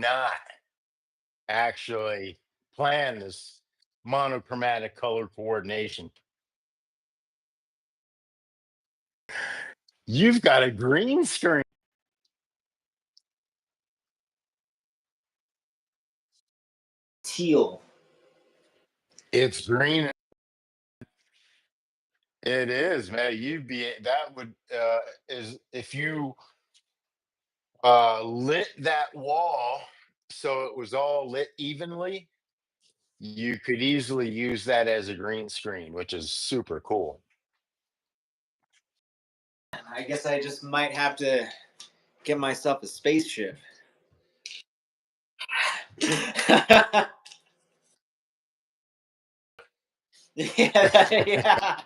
not actually plan this monochromatic color coordination. You've got a green screen. Teal. It's green. It is, man. That would is if you lit that wall so it was all lit evenly, you could easily use that as a green screen, which is super cool. I guess I just might have to get myself a spaceship. Yeah, yeah.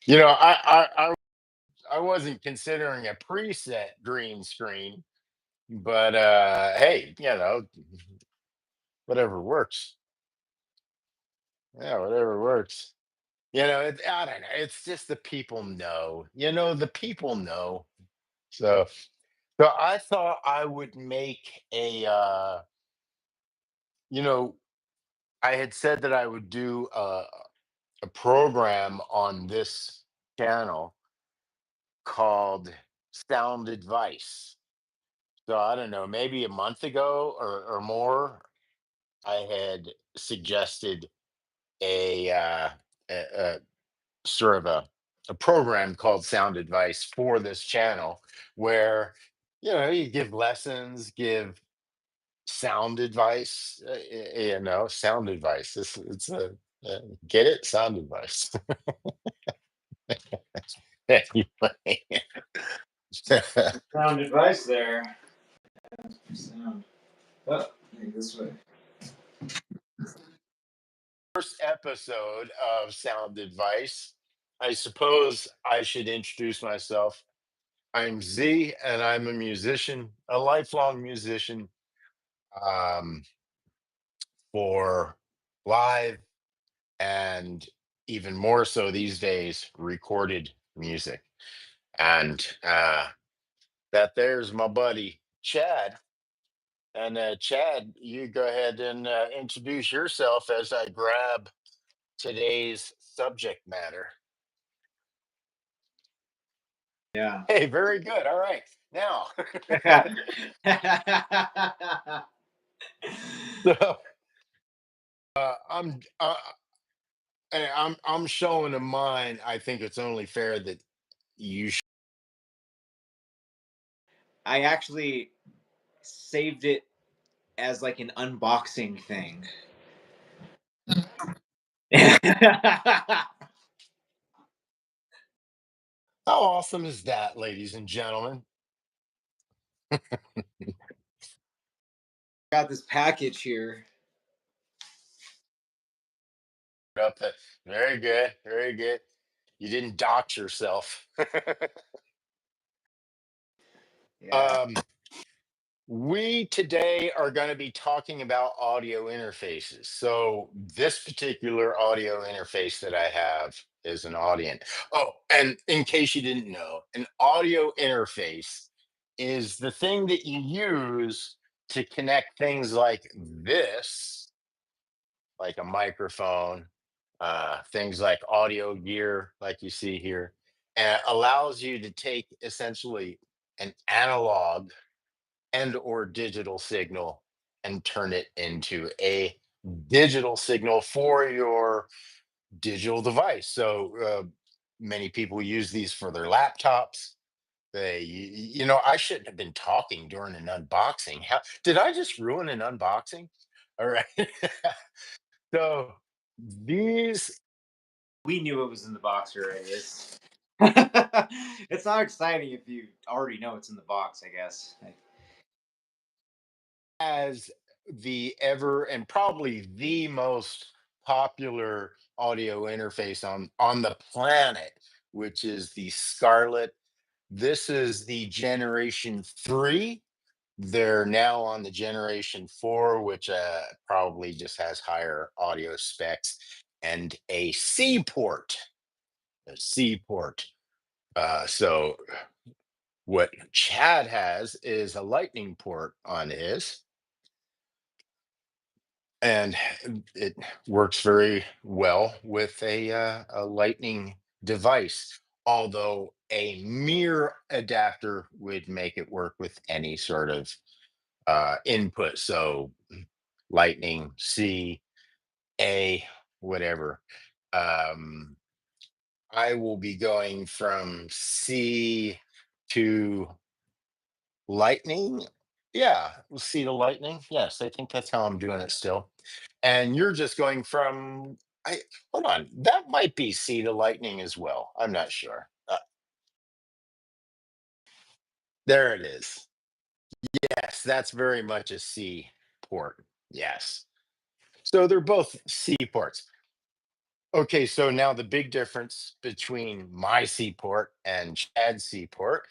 You know, I wasn't considering a preset green screen, but hey, whatever works. Yeah, whatever works. I don't know. It's just the people know. The people know. So, so I thought I would make you know, I had said that I would do a program on this channel called Sound Advice. So I don't know, maybe a month ago or more, I had suggested a, a sort of a program called Sound Advice for this channel, where you give lessons, give sound advice. Sound advice. It's a get it, sound advice. Anyway. Sound advice there. Sound. Oh, this way. First episode of Sound Advice. I suppose I should introduce myself. I'm Z, and I'm a musician, a lifelong musician, um, for live and even more so these days, recorded music. And that there's my buddy Chad. And Chad, you go ahead and introduce yourself as I grab today's subject matter. Yeah. Hey, very good. All right. Now, so I'm I'm showing a mine. I think it's only fair that you I actually saved it as like an unboxing thing. How awesome is that, ladies and gentlemen? Got this package here. Up there. Very good. Very good. You didn't dox yourself. Yeah. We today are going to be talking about audio interfaces. So, this particular audio interface that I have is an Audient. Oh, and in case you didn't know, an audio interface is the thing that you use to connect things like this, like a microphone, things like audio gear, like you see here, and it allows you to take essentially an analog and or digital signal and turn it into a digital signal for your digital device. So many people use these for their laptops. I shouldn't have been talking during an unboxing. How did I just ruin an unboxing? All right. So these We knew it was in the box already. It's not exciting if you already know it's in the box, I guess. as the ever and probably the most popular audio interface on the planet, which is the Scarlett. This is the generation 3. They're now on the generation 4, which probably just has higher audio specs and a C port. A C port. So What Chad has is a lightning port on his, and it works very well with a lightning device. Although a mirror adapter would make it work with any sort of input. So lightning, C, A, whatever. Um, I will be going from C to lightning. Yeah, C to lightning. Yes, I think that's how I'm doing it still. And you're just going from, I hold on, that might be C to lightning as well. I'm not sure. There it is. Yes, that's very much a C port. Yes. So they're both C ports. Okay, so now the big difference between my C port and Chad's C port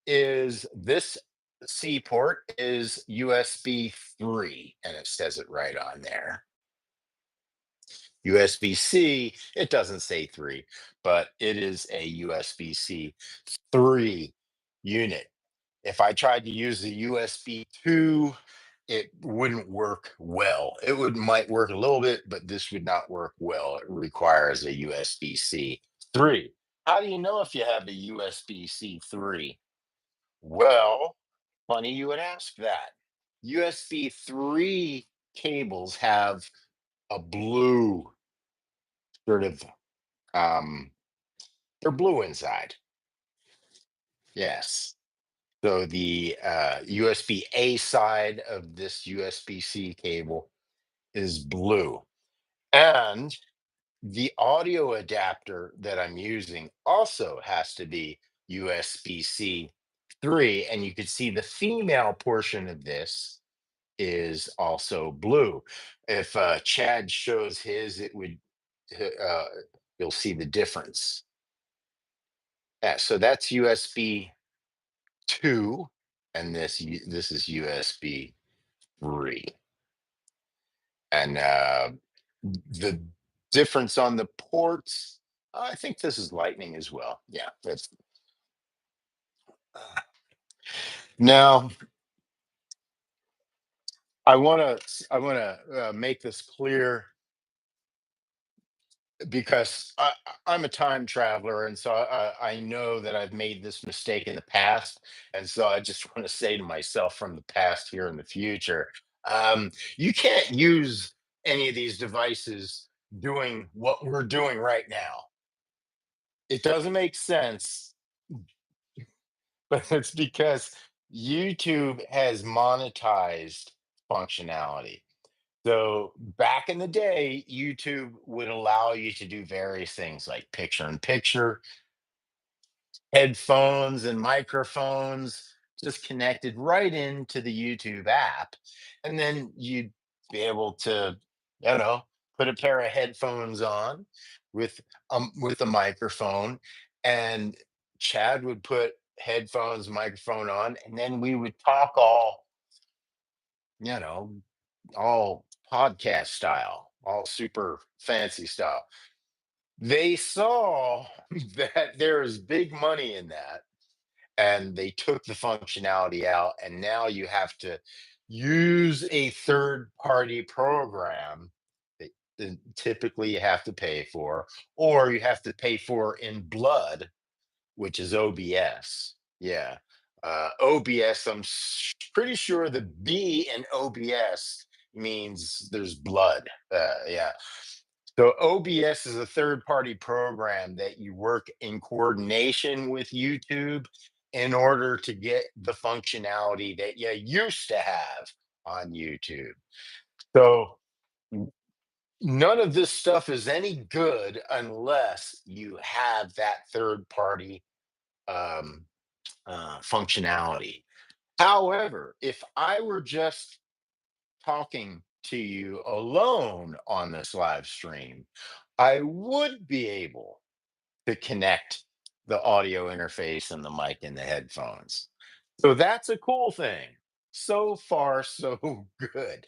is this C port is USB 3, and it says it right on there. USB-C, it doesn't say 3, but it is a USB-C 3 unit. If I tried to use the USB 2, it wouldn't work well. It would might work a little bit, but this would not work well. It requires a USB-C 3. How do you know if you have a USB-C 3? Well, funny you would ask that. USB 3 cables have a blue sort of um they're blue inside. Yes. So the USB A side of this USB-C cable is blue. And the audio adapter that I'm using also has to be USB-C 3. And you can see the female portion of this is also blue. If Chad shows his, it would, uh, you'll see the difference. Yeah, so that's USB 2, and this is USB 3. And the difference on the ports, I think this is Lightning as well. Yeah, that's now I want to make this clear because I'm a time traveler, and so I know that I've made this mistake in the past, and so I just want to say to myself from the past here in the future, you can't use any of these devices doing what we're doing right now. It doesn't make sense, but it's because YouTube has monetized functionality. So back in the day, YouTube would allow you to do various things like picture in picture, headphones and microphones just connected right into the YouTube app. And then you'd be able to, you know, put a pair of headphones on with a microphone, and Chad would put headphones, microphone on, and then we would talk all, you know, all podcast style, all super fancy style. They saw that there's big money in that, and they took the functionality out, and now you have to use a third party program that typically you have to pay for, or you have to pay for in blood, which is OBS. Yeah. OBS, pretty sure the B in OBS means there's blood. Yeah. So OBS is a third party program that you work in coordination with YouTube in order to get the functionality that you used to have on YouTube. So none of this stuff is any good unless you have that third party um, functionality. However, if I were just talking to you alone on this live stream, I would be able to connect the audio interface and the mic and the headphones. So that's a cool thing. So far, so good.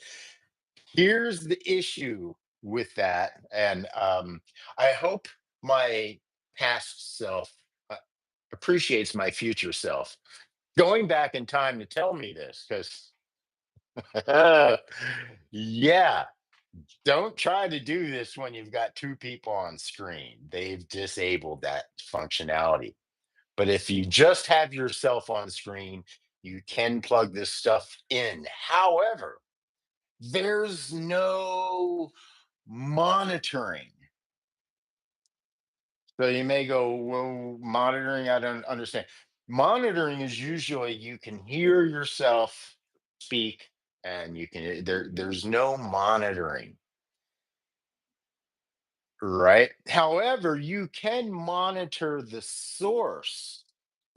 Here's the issue with that. And I hope my past self appreciates my future self. going back in time to tell me this because yeah, don't try to do this when you've got two people on screen. They've disabled that functionality. But if you just have yourself on screen, you can plug this stuff in. However, there's no monitoring. So you may go, well, monitoring, I don't understand. Monitoring is usually you can hear yourself speak and you can there's no monitoring, right? However, you can monitor the source.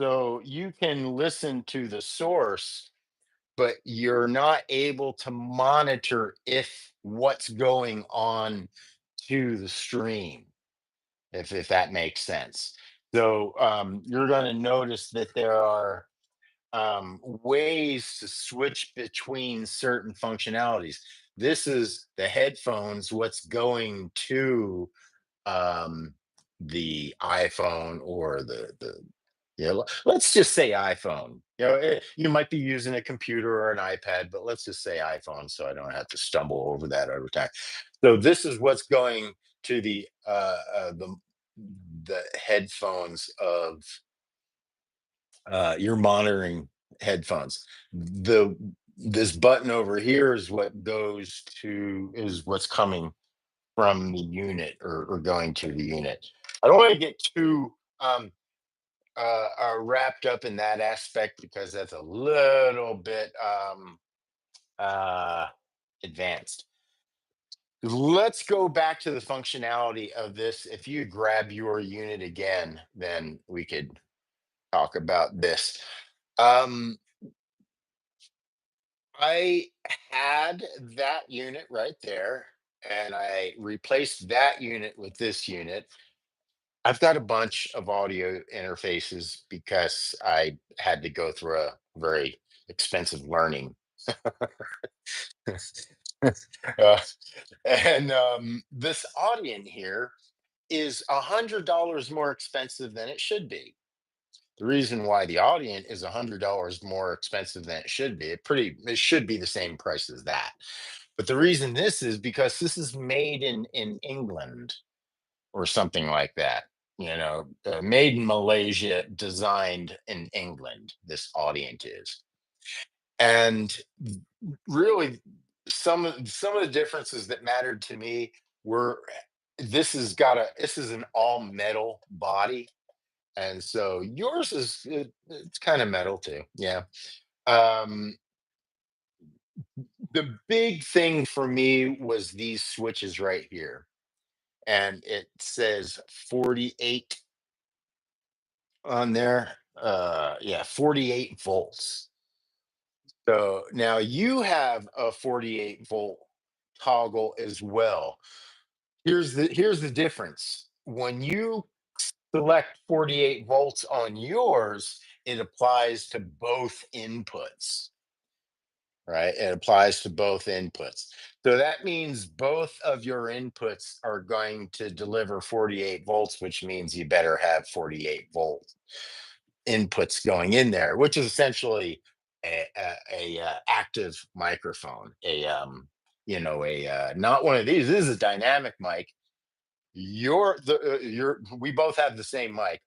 So you can listen to the source, but you're not able to monitor if what's going on to the stream, if that makes sense. So you're going to notice that there are ways to switch between certain functionalities. This is the headphones, what's going to the iPhone or the yeah, let's just say iPhone. You know, you might be using a computer or an iPad, but let's just say iPhone, so I don't have to stumble over that every time. So this is what's going to the headphones of your monitoring headphones. The This button over here is what goes to is what's coming from the unit or going to the unit. I don't want to get too wrapped up in that aspect because that's a little bit uh, advanced. Let's go back to the functionality of this. If you grab your unit again, then we could talk about this. Um, I had that unit right there, and I replaced that unit with this unit. I've got a bunch of audio interfaces because I had to go through a very expensive learning. Uh, and this Audient here is $100 more expensive than it should be. The reason why the Audient is $100 more expensive than it should be, it should be the same price as that. But the reason this is because this is made in England or something like that. Made in Malaysia, designed in England. This Audient is, and really, some of the differences that mattered to me were this is an all metal body, and so yours it's kind of metal too. Yeah. Um, the big thing for me was these switches right here, and it says 48 on there. Yeah, 48 volts. So now you have a 48-volt toggle as well. Here's the difference. When you select 48 volts on yours, it applies to both inputs, right? It applies to both inputs. So that means both of your inputs are going to deliver 48 volts, which means you better have 48-volt inputs going in there, which is essentially a active microphone, a not one of these. This is a dynamic mic. We both have the same mic.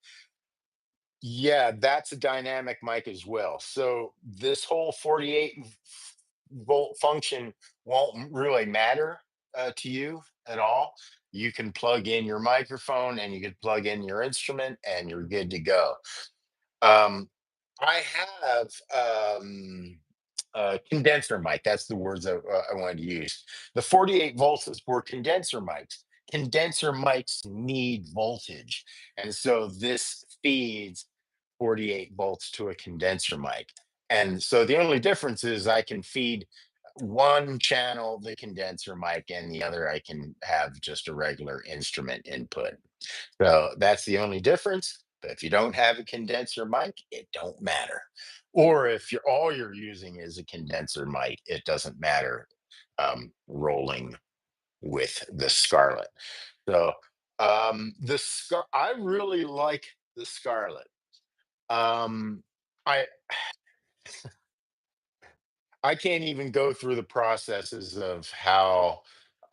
Yeah, that's a dynamic mic as well. So this whole 48-volt function won't really matter to you at all. You can plug in your microphone and you can plug in your instrument and you're good to go. Um, I have condenser mic. That's the words I wanted to use. The 48 volts is for condenser mics. Condenser mics need voltage. And so this feeds 48 volts to a condenser mic. And so the only difference is I can feed one channel the condenser mic and the other I can have just a regular instrument input. So that's the only difference. But if you don't have a condenser mic, it don't matter. Or if all you're using is a condenser mic, it doesn't matter. Rolling with the Scarlett. So I really like the Scarlett. Um, I I can't even go through the processes of how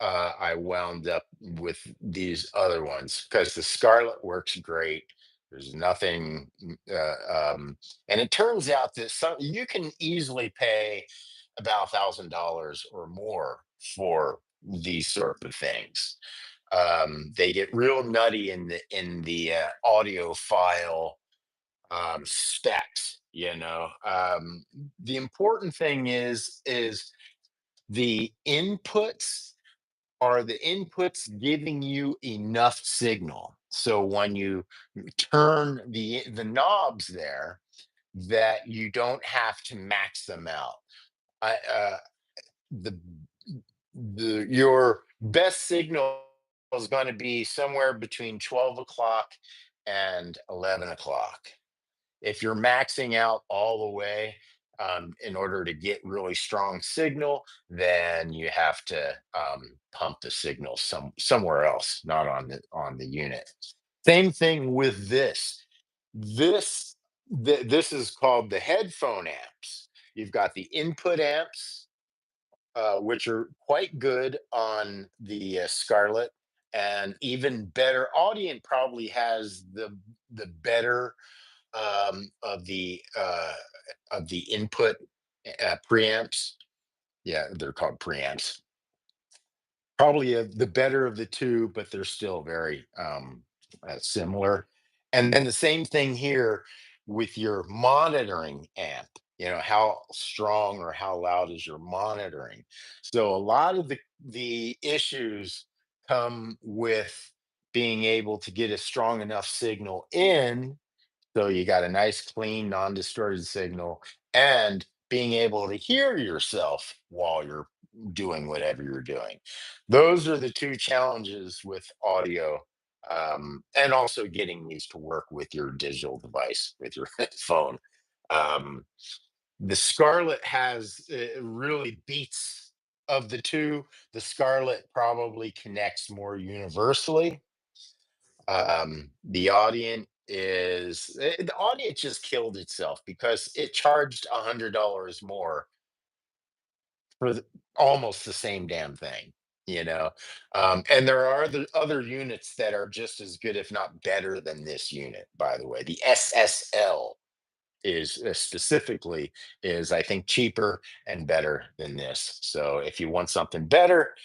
I wound up with these other ones because the Scarlet works great. There's nothing, and it turns out that some you can easily pay about $1,000 or more for these sort of things. They get real nutty in the audio file specs. The important thing is the inputs are the inputs giving you enough signal. So when you turn the knobs there, that you don't have to max them out. I the your best signal is going to be somewhere between 12 o'clock and 11 o'clock. If you're maxing out all the way in order to get really strong signal, then you have to pump the signal somewhere else, not on the unit. Same thing with this. This this is called the headphone amps. You've got the input amps, which are quite good on the Scarlett, and even better. Audient probably has the better of the input preamps. Yeah, they're called preamps. Probably the better of the two, but they're still very similar. And then the same thing here with your monitoring amp. How strong or how loud is your monitoring? So a lot of the issues come with being able to get a strong enough signal in, so you got a nice, clean, non-distorted signal, and being able to hear yourself while you're doing whatever you're doing. Those are the two challenges with audio, and also getting these to work with your digital device, with your phone. Um, the Scarlett has really beats of the two. The Scarlett probably connects more universally. The Audient just killed itself because it charged $100 more for almost the same damn thing, you know. And there are other units that are just as good, if not better, than this unit. By the way, the SSL is specifically is I think cheaper and better than this. So if you want something better,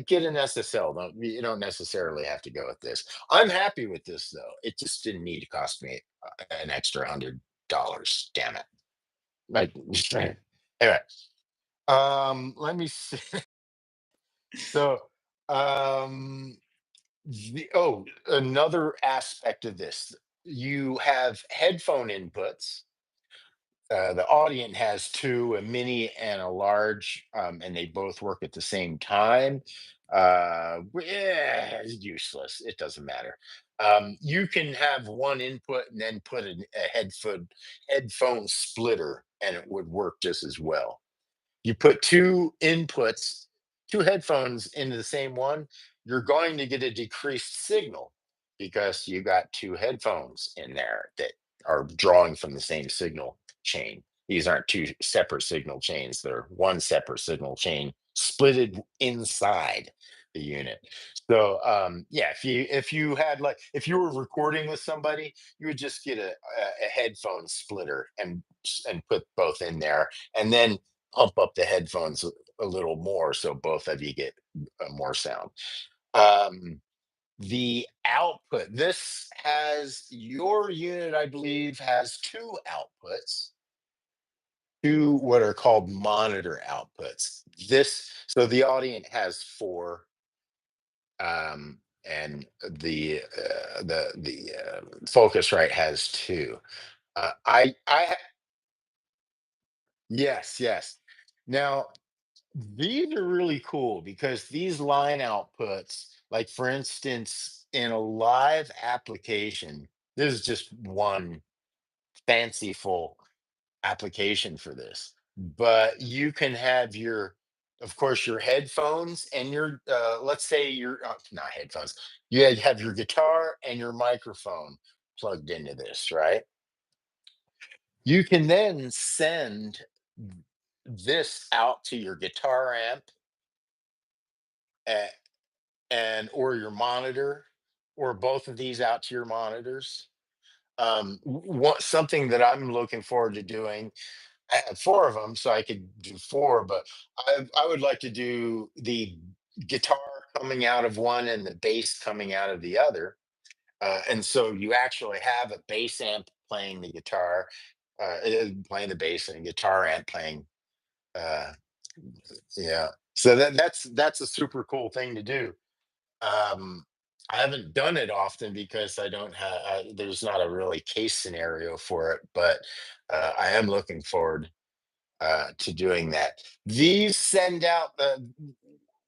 get an SSL. You don't necessarily have to go with this. I'm happy with this though. It just didn't need to cost me an extra $100. Damn it. Like anyway, let me see. So um another aspect of this, you have headphone inputs. The Audient has two, a mini and a large, and they both work at the same time. It's useless. It doesn't matter. You can have one input and then put a headphone splitter, and it would work just as well. You put two inputs, two headphones into the same one, you're going to get a decreased signal because you got two headphones in there that are drawing from the same signal chain. These aren't two separate signal chains, they're one separate signal chain splitted inside the unit. So yeah, if you were recording with somebody, you would just get a headphone splitter and put both in there, and then pump up the headphones a little more so both of you get more sound. Um, the output, this has your unit, I believe, has two outputs, two what are called monitor outputs. So the Audient has four, and the Focusrite has two. Yes, yes. Now, these are really cool because these line outputs, like for instance, in a live application, this is just one fanciful application for this. But you can have of course, your headphones and let's say not headphones, have your guitar and your microphone plugged into this, right? You can then send this out to your guitar amp, a- and or your monitor, or both of these out to your monitors. Something that I'm looking forward to doing. I had four of them, so I could do four, but I would like to do the guitar coming out of one and the bass coming out of the other. And so you actually have a bass amp playing the guitar, playing the bass, and a guitar amp playing. Uh, yeah. So that's a super cool thing to do. Um, I haven't done it often because I don't have. There's not a really case scenario for it, but I am looking forward to doing that. These send out the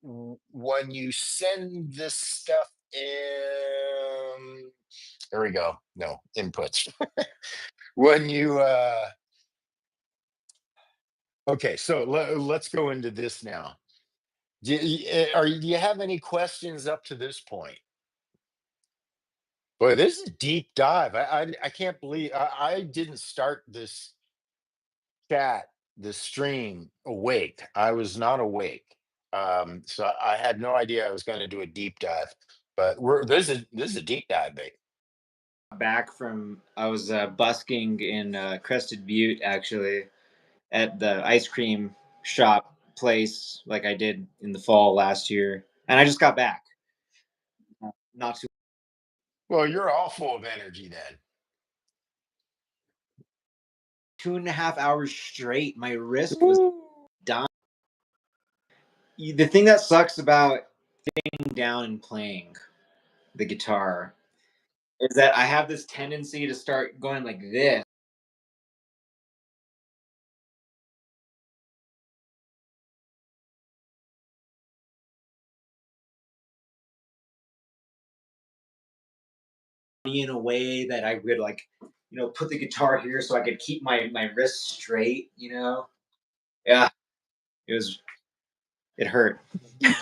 when you send this stuff in. There we go. No inputs. When you okay, so let's go into this now. Do you have any questions up to this point? Boy, this is a deep dive. I can't believe I didn't start this chat, this stream awake. I was not awake. So I had no idea I was going to do a deep dive. But this is a deep dive, mate. Back from I was busking in Crested Butte actually at the ice cream shop place like I did in the fall last year, and I just got back. Not too Well, you're all full of energy then. 2.5 hours straight. My wrist was Woo. dying. The thing that sucks about sitting down and playing the guitar is that I have this tendency to start going like this. In a way that I would like, put the guitar here so I could keep my wrist straight. Yeah, it was it hurt.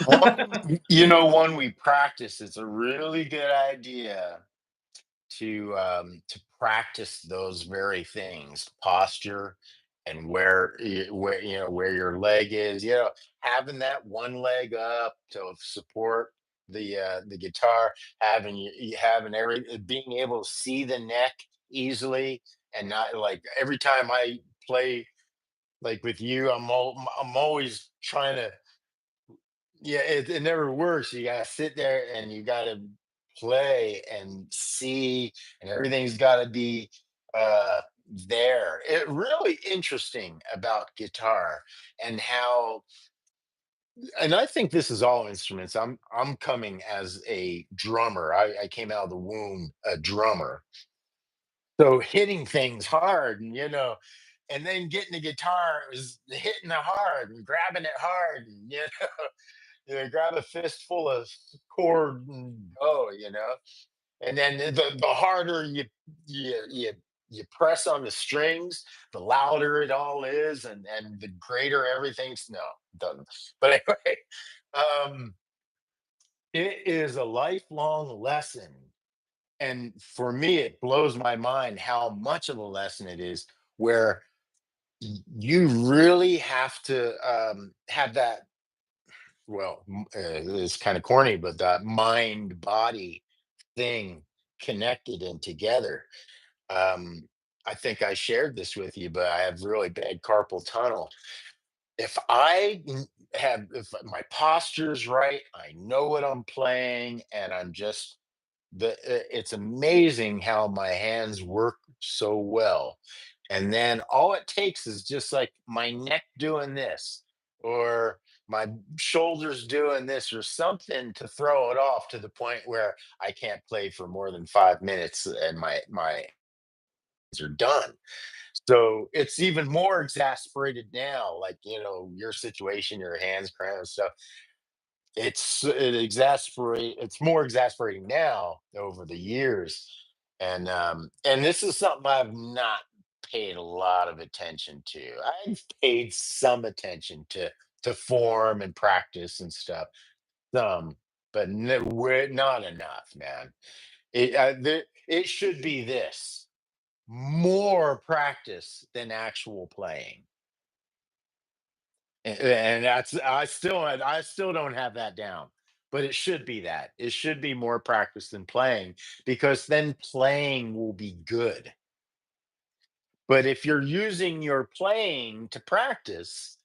When we practice, it's a really good idea to practice those very things, posture, and where your leg is, having that one leg up to support the guitar, having being able to see the neck easily, and not like every time I play like with you, I'm always trying to. Yeah, it never works. You gotta sit there and you gotta play and see, and everything's gotta be uh there. It really interesting about guitar and how, and I think this is all instruments. I'm coming as a drummer. I came out of the womb a drummer. So hitting things hard, and then getting the guitar is hitting it hard and grabbing it hard, and grab a fistful of cord and go, and then the harder you press on the strings, the louder it all is, and the greater everything's. No, doesn't. But anyway, um, it is a lifelong lesson, and for me, it blows my mind how much of a lesson it is. Where you really have to have that, well, it's kind of corny, but that mind body thing connected and together. Um, I think I shared this with you, but I have really bad carpal tunnel. If my posture's right, I know what I'm playing, and I'm just it's amazing how my hands work so well. And then all it takes is just like my neck doing this, or my shoulders doing this, or something to throw it off to the point where I can't play for more than 5 minutes and my hands are done. So it's even more exasperated now, like your situation, your hands cramping and stuff. It's more exasperating now over the years, and this is something I've not paid a lot of attention to. I've paid some attention to form and practice and stuff, some, but we're not enough, man. It should be this. more practice than actual playing. And that's I still don't have that down. But it should be that. It should be more practice than playing because then playing will be good. But if you're using your playing to practice,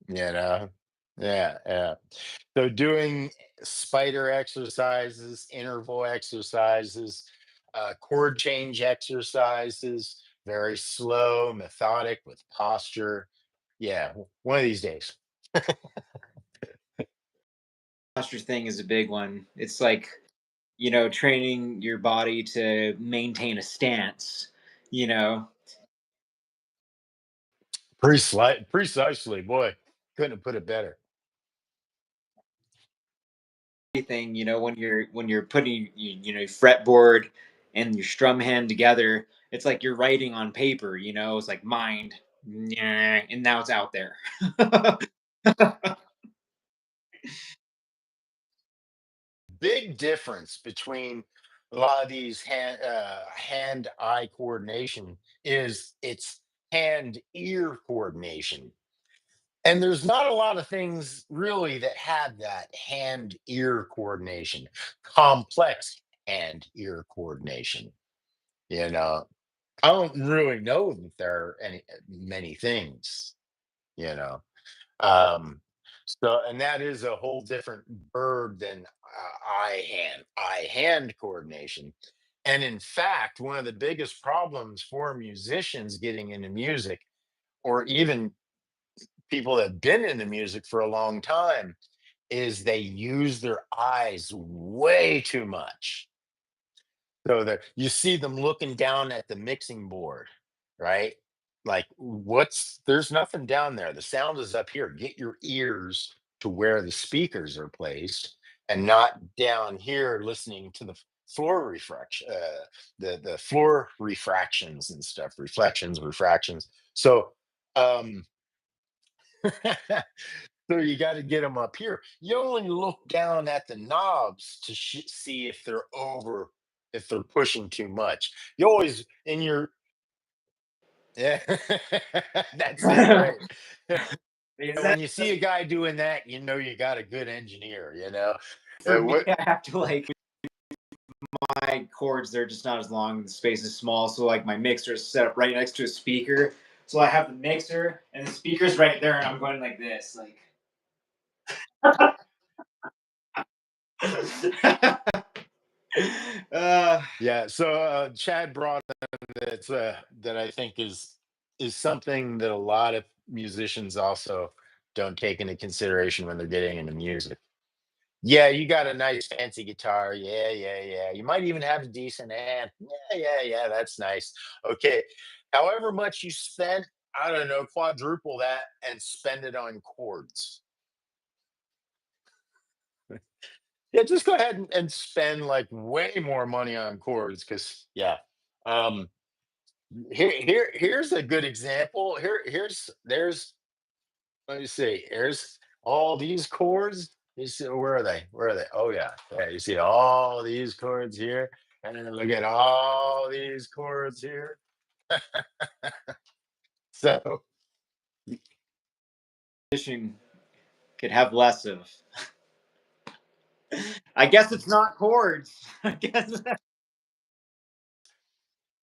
you know, yeah, yeah. So doing spider exercises, interval exercises, chord change exercises, very slow, methodic with posture. Yeah, one of these days. Posture thing is a big one. It's like, training your body to maintain a stance, you know. Precisely, boy, couldn't have put it better. Anything, when you're putting your fretboard and your strum hand together, it's like you're writing on paper, it's like mind, and now it's out there. Big difference between a lot of these hand eye coordination is it's hand ear coordination. And there's not a lot of things really that have that hand ear coordination, complex hand ear coordination. You know, I don't really know that there are many things, you know. And that is a whole different bird than eye hand coordination. And in fact, one of the biggest problems for musicians getting into music, or even people that have been into music for a long time, is they use their eyes way too much. So that you see them looking down at the mixing board, right? Like, there's nothing down there. The sound is up here. Get your ears to where the speakers are placed and not down here listening to the floor refraction, the floor refractions and stuff, reflections, refractions. So, um, so you got to get them up here. You only look down at the knobs to see if they're if they're pushing too much. You always in your yeah, that's it, right? And when you see a Exactly. guy doing that, you know you got a good engineer. For me, What? I have to like my chords, they're just not as long, the space is small, so like my mixer is set up right next to a speaker. So I have the mixer and the speaker's right there, and I'm going like this, like. uh, Yeah. So Chad brought that I think is something that a lot of musicians also don't take into consideration when they're getting into music. Yeah, you got a nice fancy guitar. Yeah, yeah, yeah. You might even have a decent amp. Yeah, yeah, yeah. That's nice. Okay. However much you spent, I don't know, quadruple that and spend it on chords. Yeah, just go ahead and spend like way more money on chords because yeah. Um here's a good example. There's let me see. Here's all these chords. You see, where are they? Where are they? Oh yeah, yeah. You see all these chords here, and then look at all these chords here. So fishing could have less of. I guess it's not chords. I guess.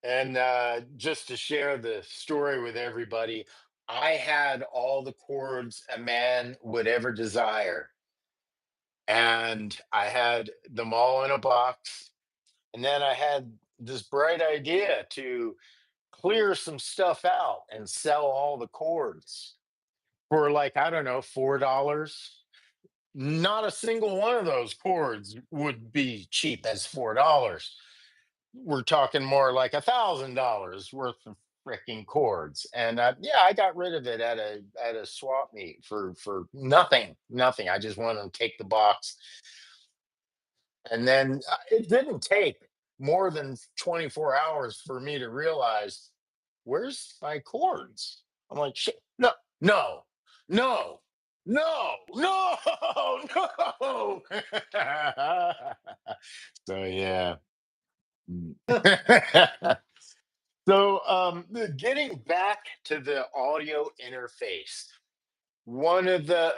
and just to share the story with everybody, I had all the chords a man would ever desire, and I had them all in a box. And then I had this bright idea to clear some stuff out and sell all the chords for like, I don't know, $4. Not a single one of those chords would be cheap as $4. We're talking more like $1,000 worth of freaking chords. And yeah, I got rid of it at a swap meet for nothing, nothing. I just wanted to take the box. And then it didn't take more than 24 hours for me to realize, where's my chords? I'm like, shit, no, no, no, no, no, no. So yeah, So, getting back to the audio interface, one of the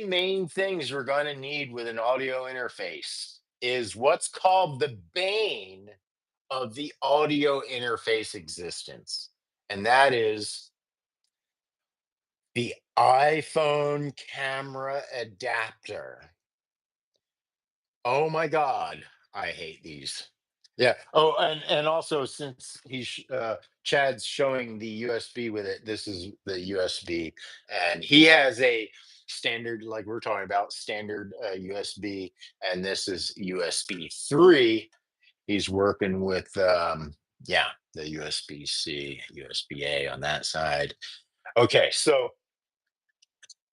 main things we're going to need with an audio interface is what's called the bane of the audio interface existence, and that is the iPhone camera adapter. Oh my God, I hate these. Yeah. Oh, and also since Chad's showing the USB with it, this is the USB, and he has a standard, like we're talking about, standard USB, and this is USB 3. He's working with yeah, the USB C, USB A on that side. Okay, so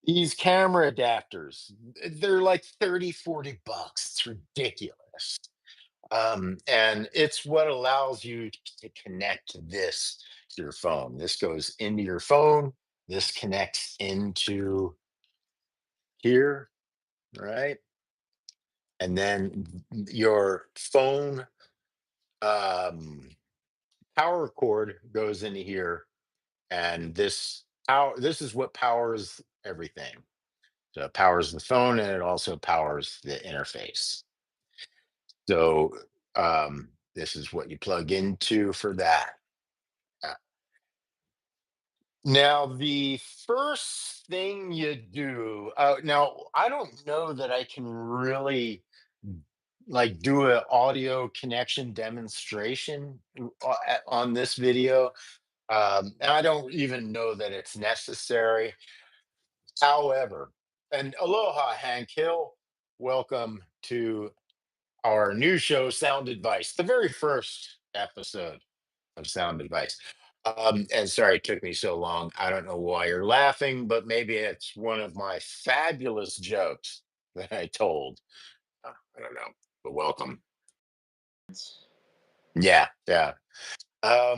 these camera adapters, they're like 30, $40. It's ridiculous. And it's what allows you to connect this to your phone. This goes into your phone, this connects into here, right? And then your phone um, power cord goes into here, and this is what powers everything. So it powers the phone and it also powers the interface. So this is what you plug into for that. Uh, Now, the first thing you do, now I don't know that I can really like do an audio connection demonstration on this video. And I don't even know that it's necessary. However, and aloha, Hank Hill. Welcome to our new show, Sound Advice, the very first episode of Sound Advice. And sorry it took me so long. I don't know why you're laughing, but maybe it's one of my fabulous jokes that I told. I don't know, but welcome. Yeah, yeah. Um,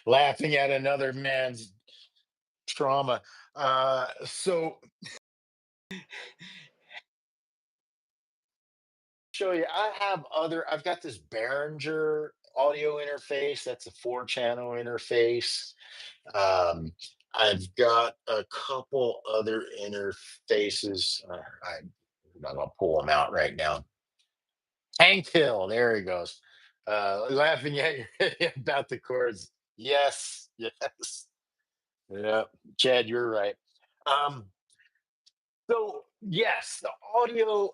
laughing at another man's trauma. So show you, I've got this Behringer audio interface. That's a 4 channel interface. Um, I've got a couple other interfaces. I'm not gonna pull them out right now. Hank Hill, there he goes. Laughing at you about the chords. Yes, yes. Yeah, Chad, you're right. Um, so yes, the audio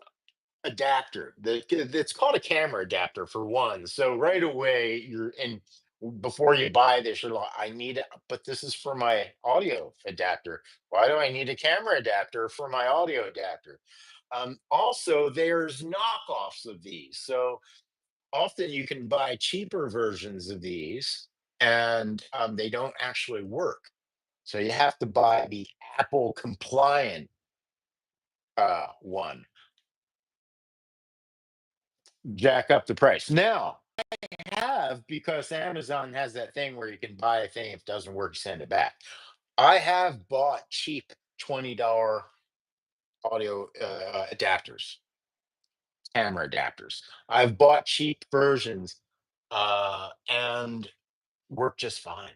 adapter. It's called a camera adapter for one. So right away, before you buy this, you're like, I need it, but this is for my audio adapter. Why do I need a camera adapter for my audio adapter? Also, there's knockoffs of these. So often you can buy cheaper versions of these, and they don't actually work. So you have to buy the Apple compliant one, jack up the price. Now, have, because Amazon has that thing where you can buy a thing, if it doesn't work, send it back. I have bought cheap $20 audio adapters, camera adapters. I've bought cheap versions and work just fine.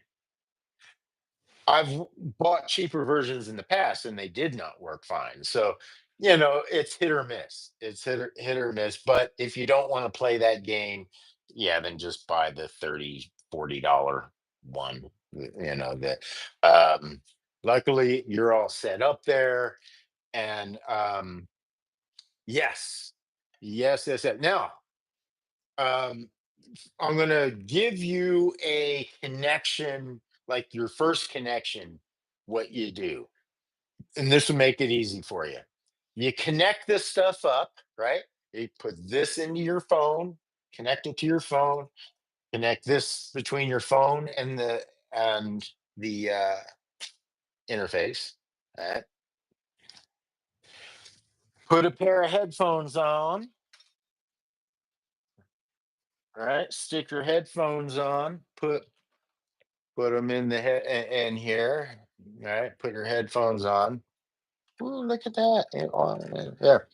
I've bought cheaper versions in the past and they did not work fine. So, it's hit or miss. It's hit or miss. But if you don't want to play that game, yeah, then just buy the 30, $40 one. That luckily you're all set up there. And yes, yes, yes, yes. Now, um, I'm going to give you a connection, like your first connection, what you do. And this will make it easy for you. You connect this stuff up, right? You put this into your phone, connect it to your phone, connect this between your phone and the interface. Right? Put a pair of headphones on, right? Stick your headphones on, put them in the head in here, right? Put your headphones on. Ooh, look at that. There.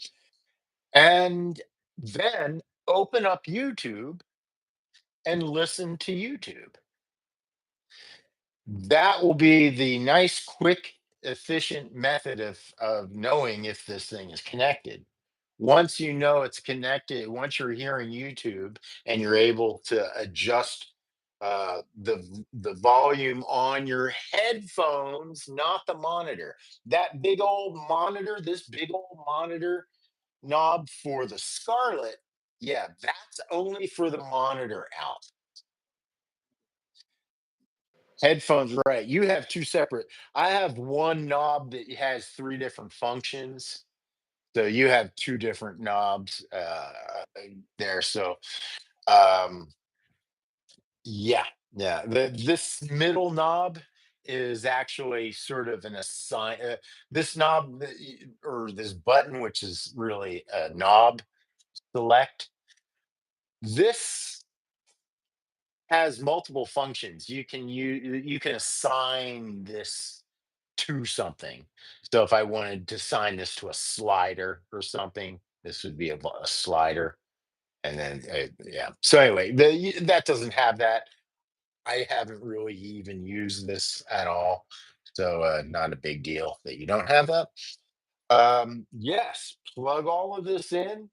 And then open up YouTube and listen to YouTube. That will be the nice, quick, efficient method of knowing if this thing is connected. Once you know it's connected, once you're hearing YouTube and you're able to adjust the volume on your headphones, not the monitor. That big old monitor, this big old monitor knob for the Scarlett, yeah, that's only for the monitor out. Headphones, right. You have 2 separate. I have one knob that has 3 different functions. So you have 2 different knobs, there. So, um, yeah, yeah. This middle knob is actually sort of an assign this knob or this button, which is really a knob select. This has multiple functions. You can assign this to something. So if I wanted to assign this to a slider or something, this would be a slider. And then, yeah. So anyway, that doesn't have that. I haven't really even used this at all. So not a big deal that you don't have that. Yes, plug all of this in,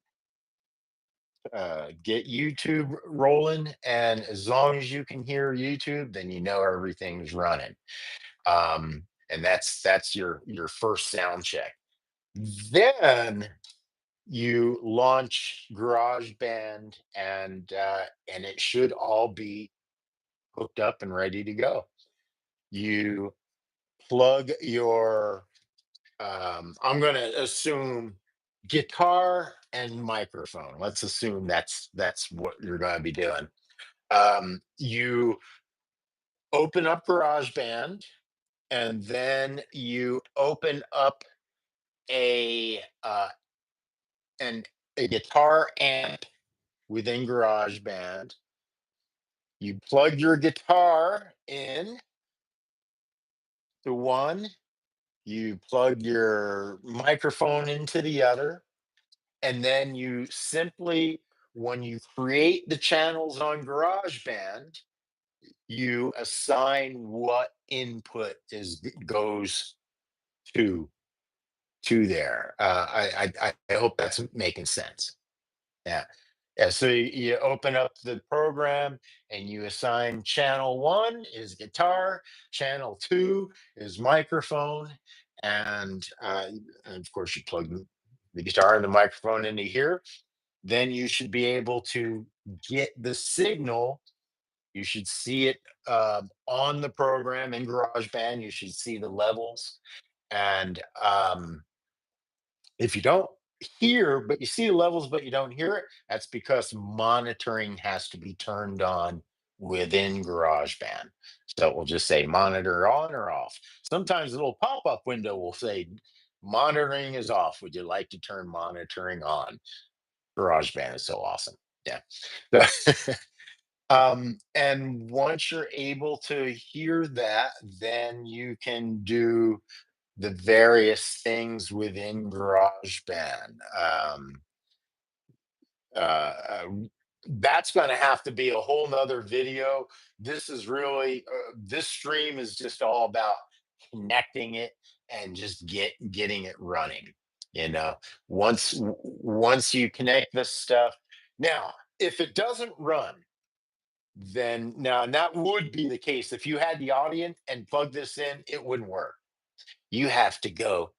get YouTube rolling, and as long as you can hear YouTube, then you know everything's running. And that's your first sound check. Then you launch GarageBand, and it should all be hooked up and ready to go. You plug your I'm going to assume guitar and microphone. Let's assume that's what you're going to be doing. You open up GarageBand, and then you open up a an a guitar amp within GarageBand. You plug your guitar in to one, you plug your microphone into the other, and then you simply, when you create the channels on GarageBand, you assign what input is goes to there. I hope that's making sense. Yeah. Yeah. So you open up the program and you assign channel one is guitar, channel two is microphone, and of course you plug the guitar and the microphone into here. Then you should be able to get the signal. You should see it on the program in GarageBand. You should see the levels. And if you don't hear, but you see the levels, but you don't hear it, that's because monitoring has to be turned on within GarageBand. So it will just say monitor on or off. Sometimes a little pop up window will say monitoring is off. Would you like to turn monitoring on? GarageBand is so awesome. Yeah. And once you're able to hear that, then you can do the various things within GarageBand. Uh, uh, that's going to have to be a whole nother video. This is really this stream is just all about connecting it and just getting it running. You know, once you connect this stuff. Now, if it doesn't run, then now and that would be the case if you had the Audient and plug this in, it wouldn't work. You have to go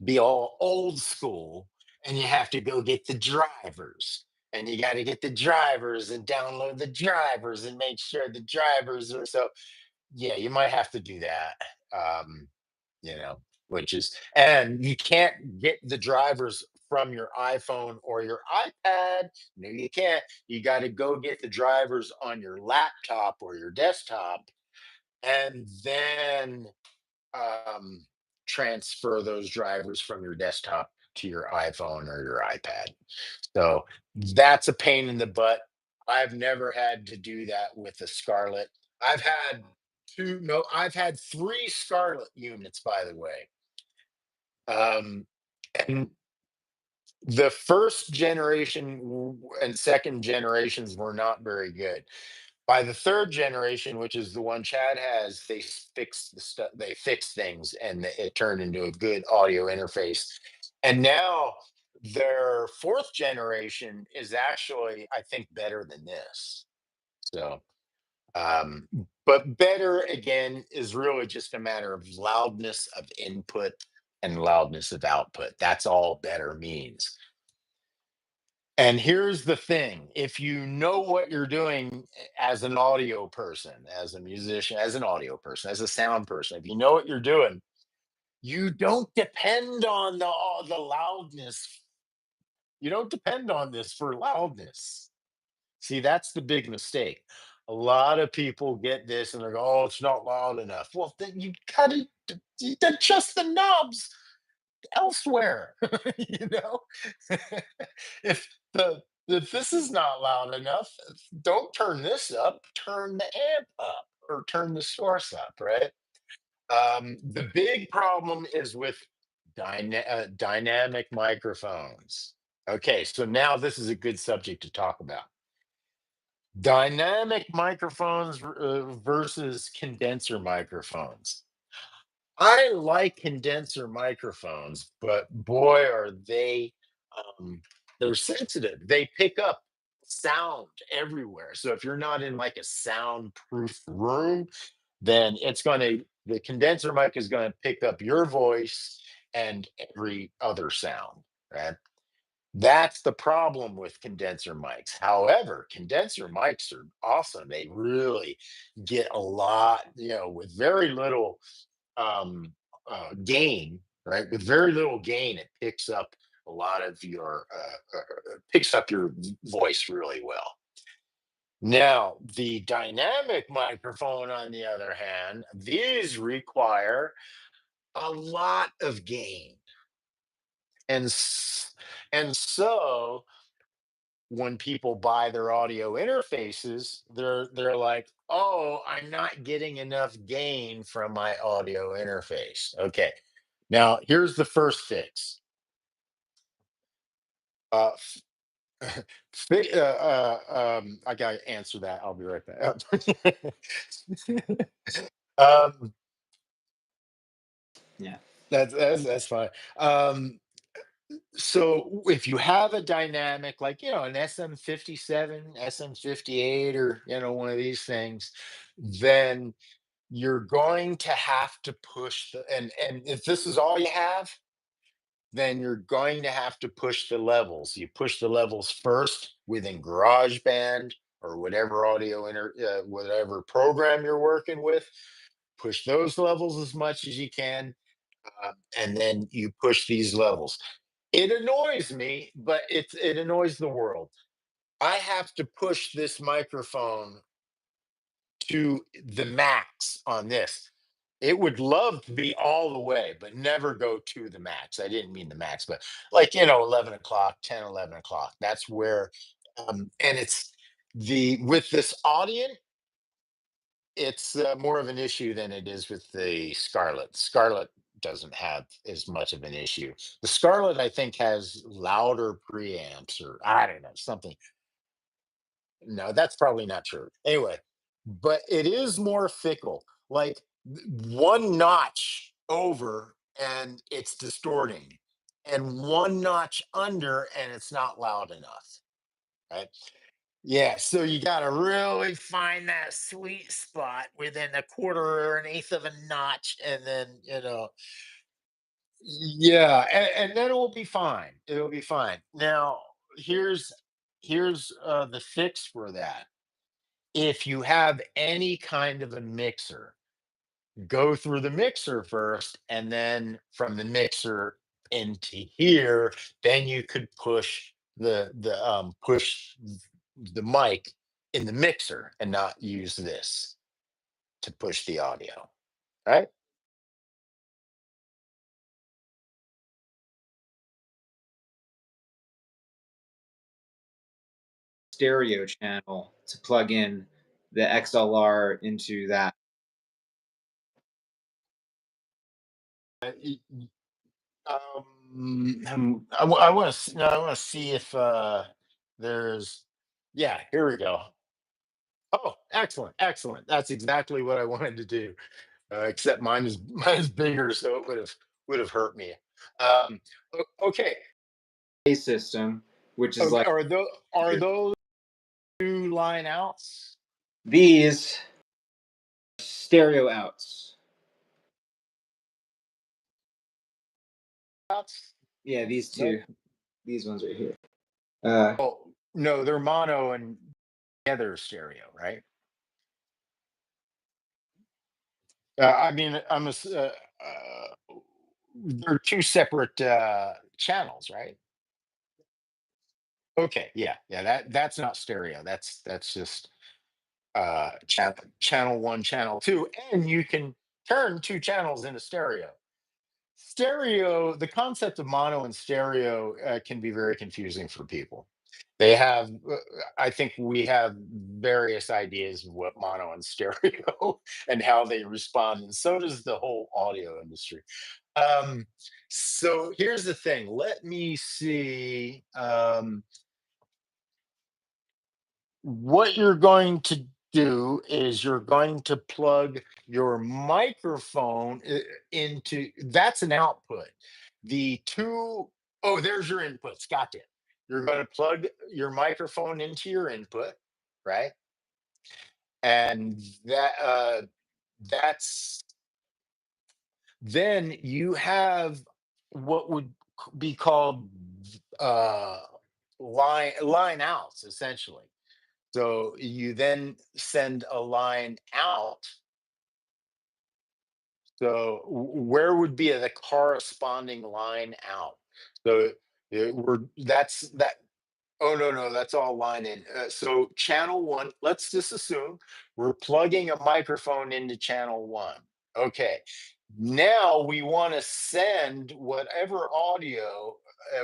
be all old school, and you have to go get the drivers, and you got to get the drivers and download the drivers and make sure the drivers are so. Yeah, you might have to do that. um you know, which is, and you can't get the drivers from your iPhone or your iPad. No, you can't. You got to go get the drivers on your laptop or your desktop, and then um, transfer those drivers from your desktop to your iPhone or your iPad. So that's a pain in the butt. I've never had to do that with the Scarlett. I've had two, no, I've had 3 Scarlett units, by the way. Um, and The first generation and second generations were not very good. By the third generation, which is the one Chad has, they fixed the stuff, they fixed things, and it turned into a good audio interface. And now their fourth generation is actually, I think, better than this. So, um, but better again is really just a matter of loudness of input and loudness of output. That's all better means. And here's the thing, if you know what you're doing as an audio person, as a musician, as an audio person, as a sound person, if you know what you're doing, you don't depend on the loudness. You don't depend on this for loudness. See, that's the big mistake. A lot of people get this and they go, "Oh, it's not loud enough." Well, then you gotta adjust the knobs elsewhere. You know, if if this is not loud enough, don't turn this up, turn the amp up or turn the source up, right? The big problem is with dynamic microphones. Okay, so now this is a good subject to talk about. Dynamic microphones versus condenser microphones. I like condenser microphones, but boy, are they're sensitive. They pick up sound everywhere. So if you're not in like a soundproof room, then the condenser mic is going to pick up your voice and every other sound, right? That's the problem with condenser mics. However, condenser mics are awesome. They really get a lot, with very little um, gain, right? With very little gain, it picks up a lot of your picks up your voice really well. Now, the dynamic microphone, on the other hand, these require a lot of gain, and and so when people buy their audio interfaces, they're like, "Oh, I'm not getting enough gain from my audio interface." Okay. Now, here's the first fix. Uh, I gotta answer that. I'll be right back. um, Yeah. that's fine. Um, so if you have a dynamic like an SM57, SM58, or one of these things, then you're going to have to push and if this is all you have, then you're going to have to push the levels. You push the levels first within GarageBand or whatever program you're working with. Push those levels as much as you can, and then you push these levels. It annoys me, but it annoys the world. I have to push this microphone to the max on this. It would love to be all the way, but never go to the max. I didn't mean the max, but like, 11 o'clock, 10, 11 o'clock. That's where, and with this Audient, it's more of an issue than it is with the Scarlett. Scarlett doesn't have as much of an issue. The Scarlett, I think, has louder preamps, or I don't know, something. No, that's probably not true. Anyway, but it is more fickle. Like one notch over and it's distorting, and one notch under and it's not loud enough. Right. Yeah. So you got to really find that sweet spot within a quarter or an eighth of a notch. And then, yeah. And then it will be fine. It'll be fine. Now, here's the fix for that. If you have any kind of a mixer, go through the mixer first, and then from the mixer into here, then you could push the mic in the mixer and not use this to push the audio. Right? Stereo channel to plug in the XLR into that. I want to. I want to see if there's. Yeah, here we go. Oh, excellent, excellent. That's exactly what I wanted to do. Except mine is bigger, so it would have hurt me. Okay. Bass system, which is Okay. like Are those two line outs? these stereo outs. Outs? Yeah, these two, Nope. these ones right here. Uh, Oh no, they're mono and together stereo, right? I mean, they're two separate channels, right? Okay, yeah, yeah. That's not stereo. That's just channel one, channel two, and you can turn two channels into stereo. Stereo, the concept of mono and stereo can be very confusing for people. They have, I think we have various ideas of what mono and stereo and how they respond, and so does the whole audio industry. Um, so here's the thing. Let me see. What you're going to do is you're going to plug your microphone into that's an output. The two, oh, there's your inputs. Got it. You're going to plug your microphone into your input, right? And that's then you have what would be called uh line outs essentially. So you then send a line out. So where would be the corresponding line out? So that's that. Oh no, no, that's all line in. So channel one, let's just assume we're plugging a microphone into channel one. Okay. Now we want to send whatever audio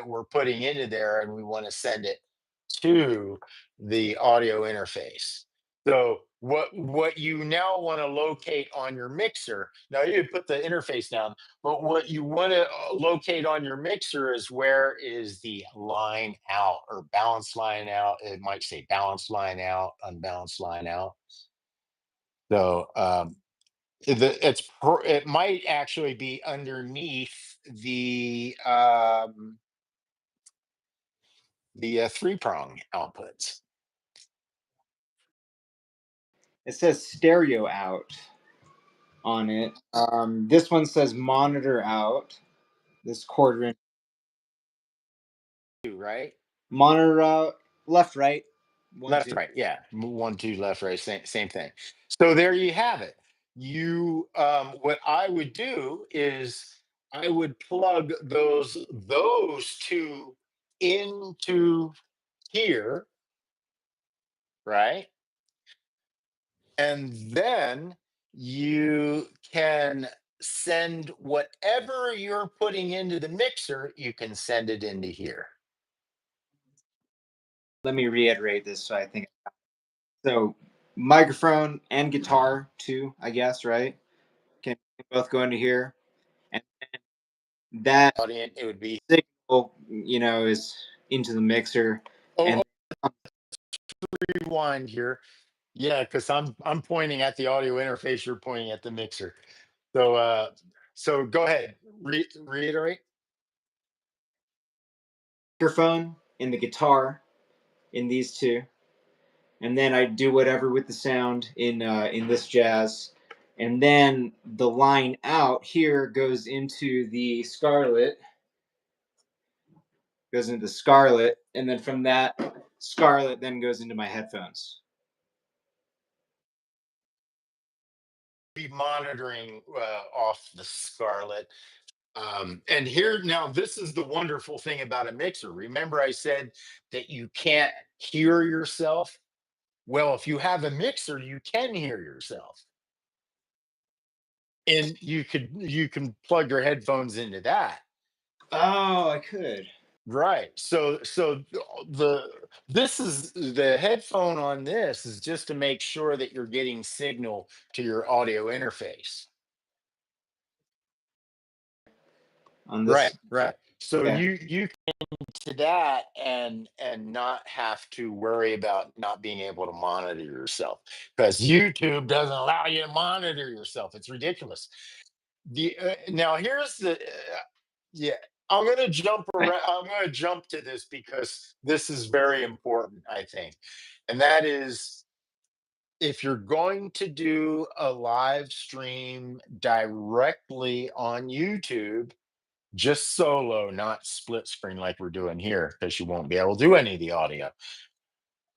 we're putting into there, and we want to send it to the audio interface. So what you now want to locate on your mixer, now you put the interface down, but what you want to locate on your mixer is where is the line out or balance line out. It might say balance line out, unbalanced line out. So it might actually be underneath the three prong outputs. it says stereo out on it. This one says monitor out. This quarter inch Right? monitor out, left, right, one, Left, two. right. Yeah. One, two, left, right. Same thing. So there you have it. What I would do is I would plug those two into here, right? And then you can send whatever you're putting into the mixer, you can send it into here. Let me reiterate this so I think so. Microphone and guitar too, I guess, right? Can both go into here, and that Audient, it would be. signal, is into the mixer, Oh, and rewind here. Yeah, because I'm pointing at the audio interface, you're pointing at the mixer. So go ahead. Reiterate. microphone in the guitar in these two, and then I do whatever with the sound in this jazz, and then the line out here goes into the Scarlett, and then from that Scarlett then goes into my headphones. Be monitoring off the Scarlett. And here now, this is the wonderful thing about a mixer. Remember, I said that you can't hear yourself. Well, if you have a mixer, you can hear yourself, and you can plug your headphones into that. Oh, I could. Right. So the this is the headphone on this is just to make sure that you're getting signal to your audio interface. on Right, this. right. So Yeah. you to that and not have to worry about not being able to monitor yourself because YouTube doesn't allow you to monitor yourself. It's ridiculous. The now here's the yeah. I'm gonna jump around. I'm gonna jump to this because this is very important, I think, and that is if you're going to do a live stream directly on YouTube, just solo, not split screen like we're doing here, because you won't be able to do any of the audio.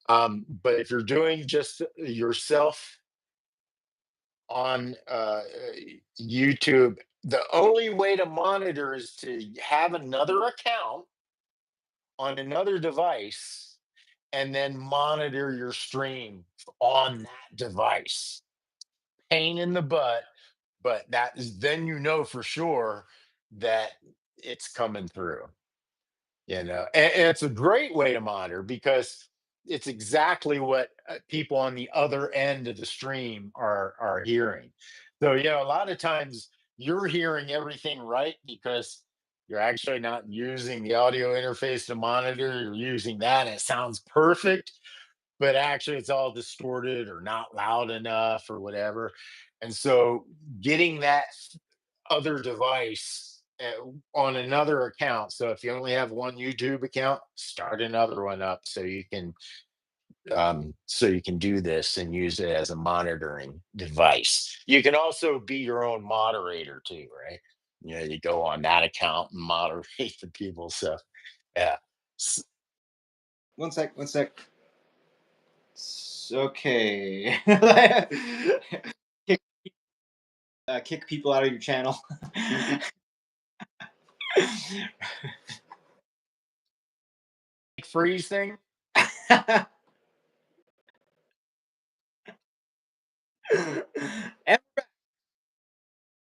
But if you're doing just yourself on YouTube, the only way to monitor is to have another account on another device and then monitor your stream on that device. Pain in the butt, but that is then you know for sure that it's coming through. And it's a great way to monitor because it's exactly what people on the other end of the stream are hearing. So a lot of times you're hearing everything right because you're actually not using the audio interface to monitor, you're using that and it sounds perfect, but actually it's all distorted or not loud enough or whatever. And so getting that other device on another account. So if you only have one YouTube account, start another one up so you can do this and use it as a monitoring device. You can also be your own moderator too, right? You go on that account and moderate the people. So yeah. S- One sec. One sec. Okay. kick, kick people out of your channel. Freeze thing. And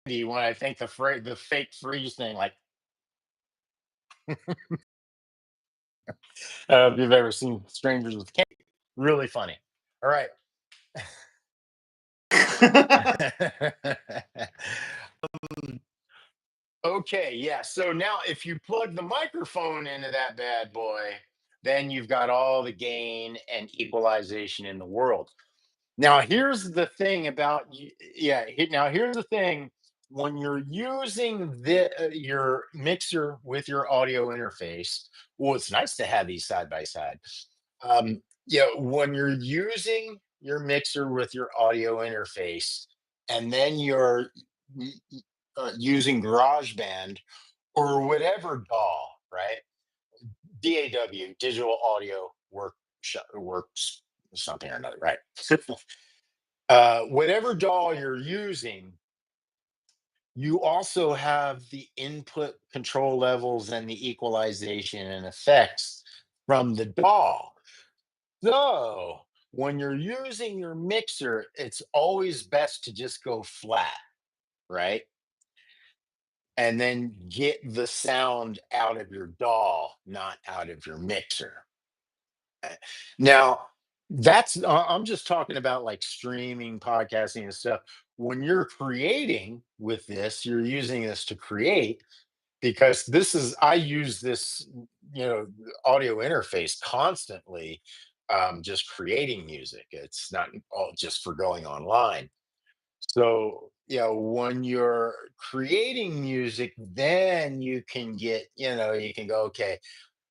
When I think the fake freeze thing, like if you've ever seen Strangers with Cake, really funny. All right. Okay, yeah. So now if you plug the microphone into that bad boy, then you've got all the gain and equalization in the world. Now here's the thing about yeah, now here's the thing when you're using your mixer with your audio interface, well it's nice to have these side by side. When you're using your mixer with your audio interface and then you're using GarageBand or whatever DAW, right? DAW, digital audio works something or another, right? Whatever DAW you're using, you also have the input control levels and the equalization and effects from the DAW. So when you're using your mixer, it's always best to just go flat, right? And then get the sound out of your DAW, not out of your mixer. Now, I'm just talking about like streaming, podcasting, and stuff. When you're creating with this, you're using this to create because I use this, you know, audio interface constantly, just creating music. It's not all just for going online. So, when you're creating music, then you can you can go, okay,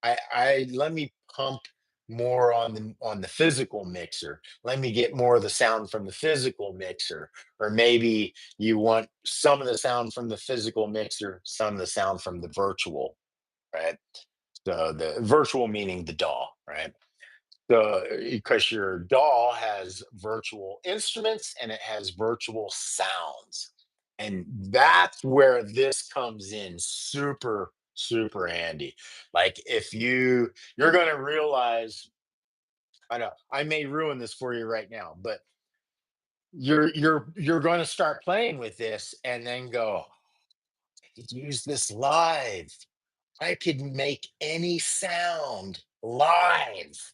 I let me pump more on the physical mixer. Let me get more of the sound from the physical mixer. Or maybe you want some of the sound from the physical mixer, some of the sound from the virtual, right? So the virtual meaning the DAW, right? So because your DAW has virtual instruments and it has virtual sounds. And that's where this comes in super, super handy. Like if you're gonna realize, I know I may ruin this for you right now, but you're gonna start playing with this and then go, I could use this live. I could make any sound live.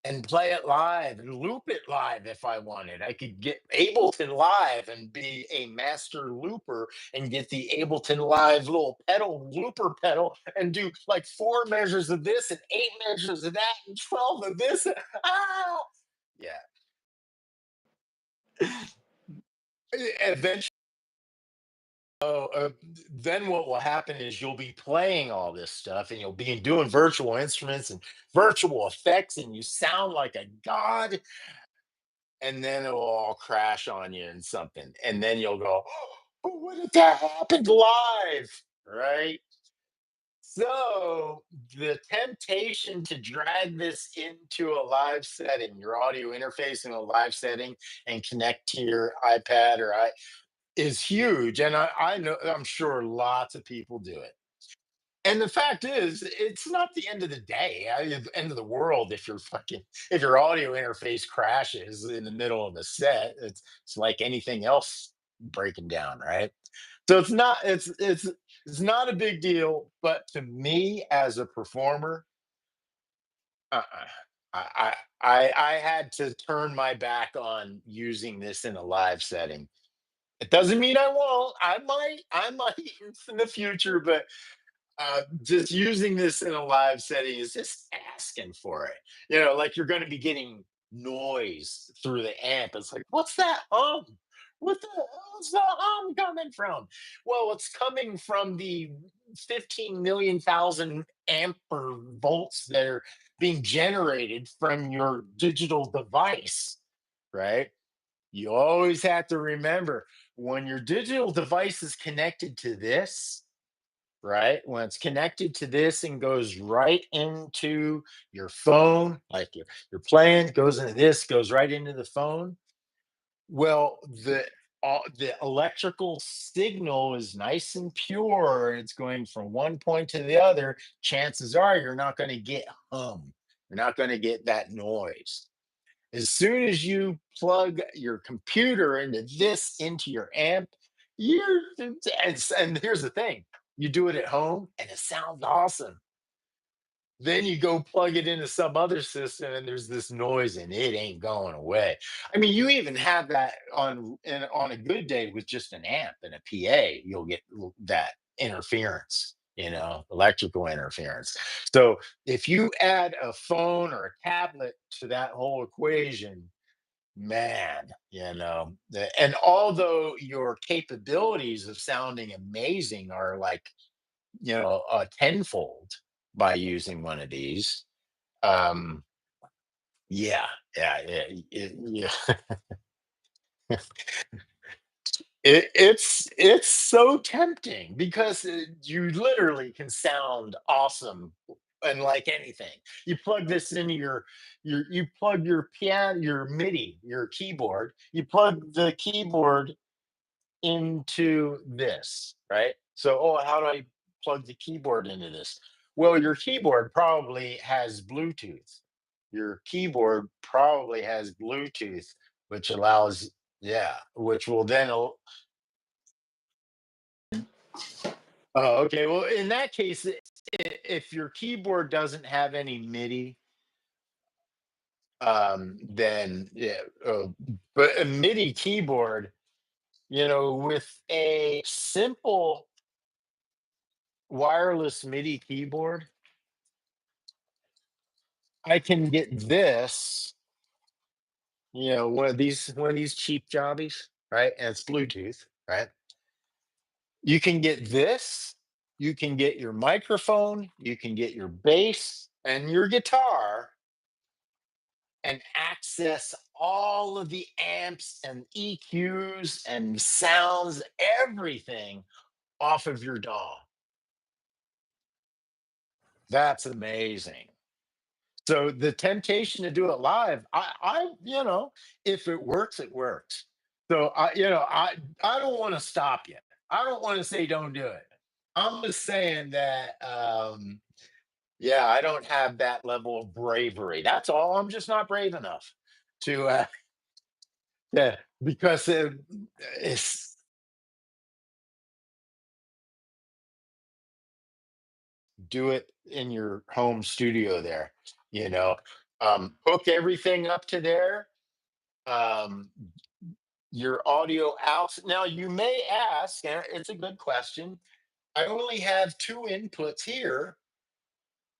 and play it live and loop it live if I wanted. I could get Ableton Live and be a master looper and get the Ableton Live little pedal looper pedal and do like 4 measures of this and 8 measures of that and 12 of this. Ah, yeah. Eventually, then what will happen is you'll be playing all this stuff and you'll be doing virtual instruments and virtual effects and you sound like a god, and then it'll all crash on you and something, and then you'll go, "Oh, what if that happened live?" Right? So the temptation to drag this into a live setting, your audio interface in a live setting, and connect to your iPad is huge. And I know, I'm sure lots of people do it. And the fact is, it's not the end of the day, the end of the world if if your audio interface crashes in the middle of a set. It's like anything else breaking down, right? So it's not a big deal. But to me, as a performer, uh-uh. I had to turn my back on using this in a live setting. It doesn't mean I won't. I might in the future, but just using this in a live setting is just asking for it. Like you're going to be getting noise through the amp. It's like, what's that hum? What the hell's the hum coming from? Well, it's coming from the 15 million thousand ampere volts that are being generated from your digital device, right? You always have to remember when your digital device is connected to this, right? When it's connected to this and goes right into your phone, like you're playing, goes into this, goes right into the phone. Well, the electrical signal is nice and pure. It's going from one point to the other. Chances are you're not going to get hum. You're not going to get that noise. As soon as you plug your computer into your amp, you're and here's the thing, you do it at home and it sounds awesome. Then you go plug it into some other system and there's this noise and it ain't going away. I mean, you even have that on a good day with just an amp and a PA, you'll get that interference, electrical interference. So if you add a phone or a tablet to that whole equation, man, and although your capabilities of sounding amazing are like, tenfold by using one of these. um yeah, yeah, yeah, yeah. It's so tempting because you literally can sound awesome and like anything. You plug this into you plug your piano, your MIDI, your keyboard. You plug the keyboard into this, right? So, oh, how do I plug the keyboard into this? Well, your keyboard probably has Bluetooth. Your keyboard probably has Bluetooth, which allows, yeah, which will then oh, okay. Well, in that case, if your keyboard doesn't have any MIDI, then yeah, but a MIDI keyboard, with a simple wireless MIDI keyboard, I can get this, one of these cheap jobbies, right? And it's Bluetooth, right? You can get this, you can get your microphone, you can get your bass and your guitar and access all of the amps and EQs and sounds, everything off of your DAW. That's amazing. So the temptation to do it live, if it works, it works. So I don't want to stop you. I don't want to say don't do it. I'm just saying that yeah, I don't have that level of bravery. That's all. I'm just not brave enough to yeah, because it's do it in your home studio there, you know. Hook everything up to there. Um, your audio out. Now, you may ask, and it's a good question. I only have two inputs here.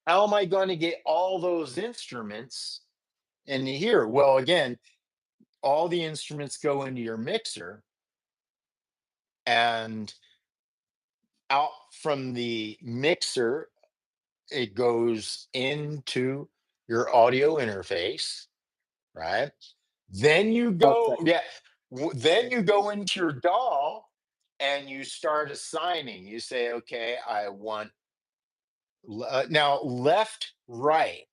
How am I going to get all those instruments into here? Well, again, all the instruments go into your mixer, and out from the mixer, it goes into your audio interface, right? Then you go, Okay. yeah, then you go into your DAW and you start assigning. You say, okay, I want now left, right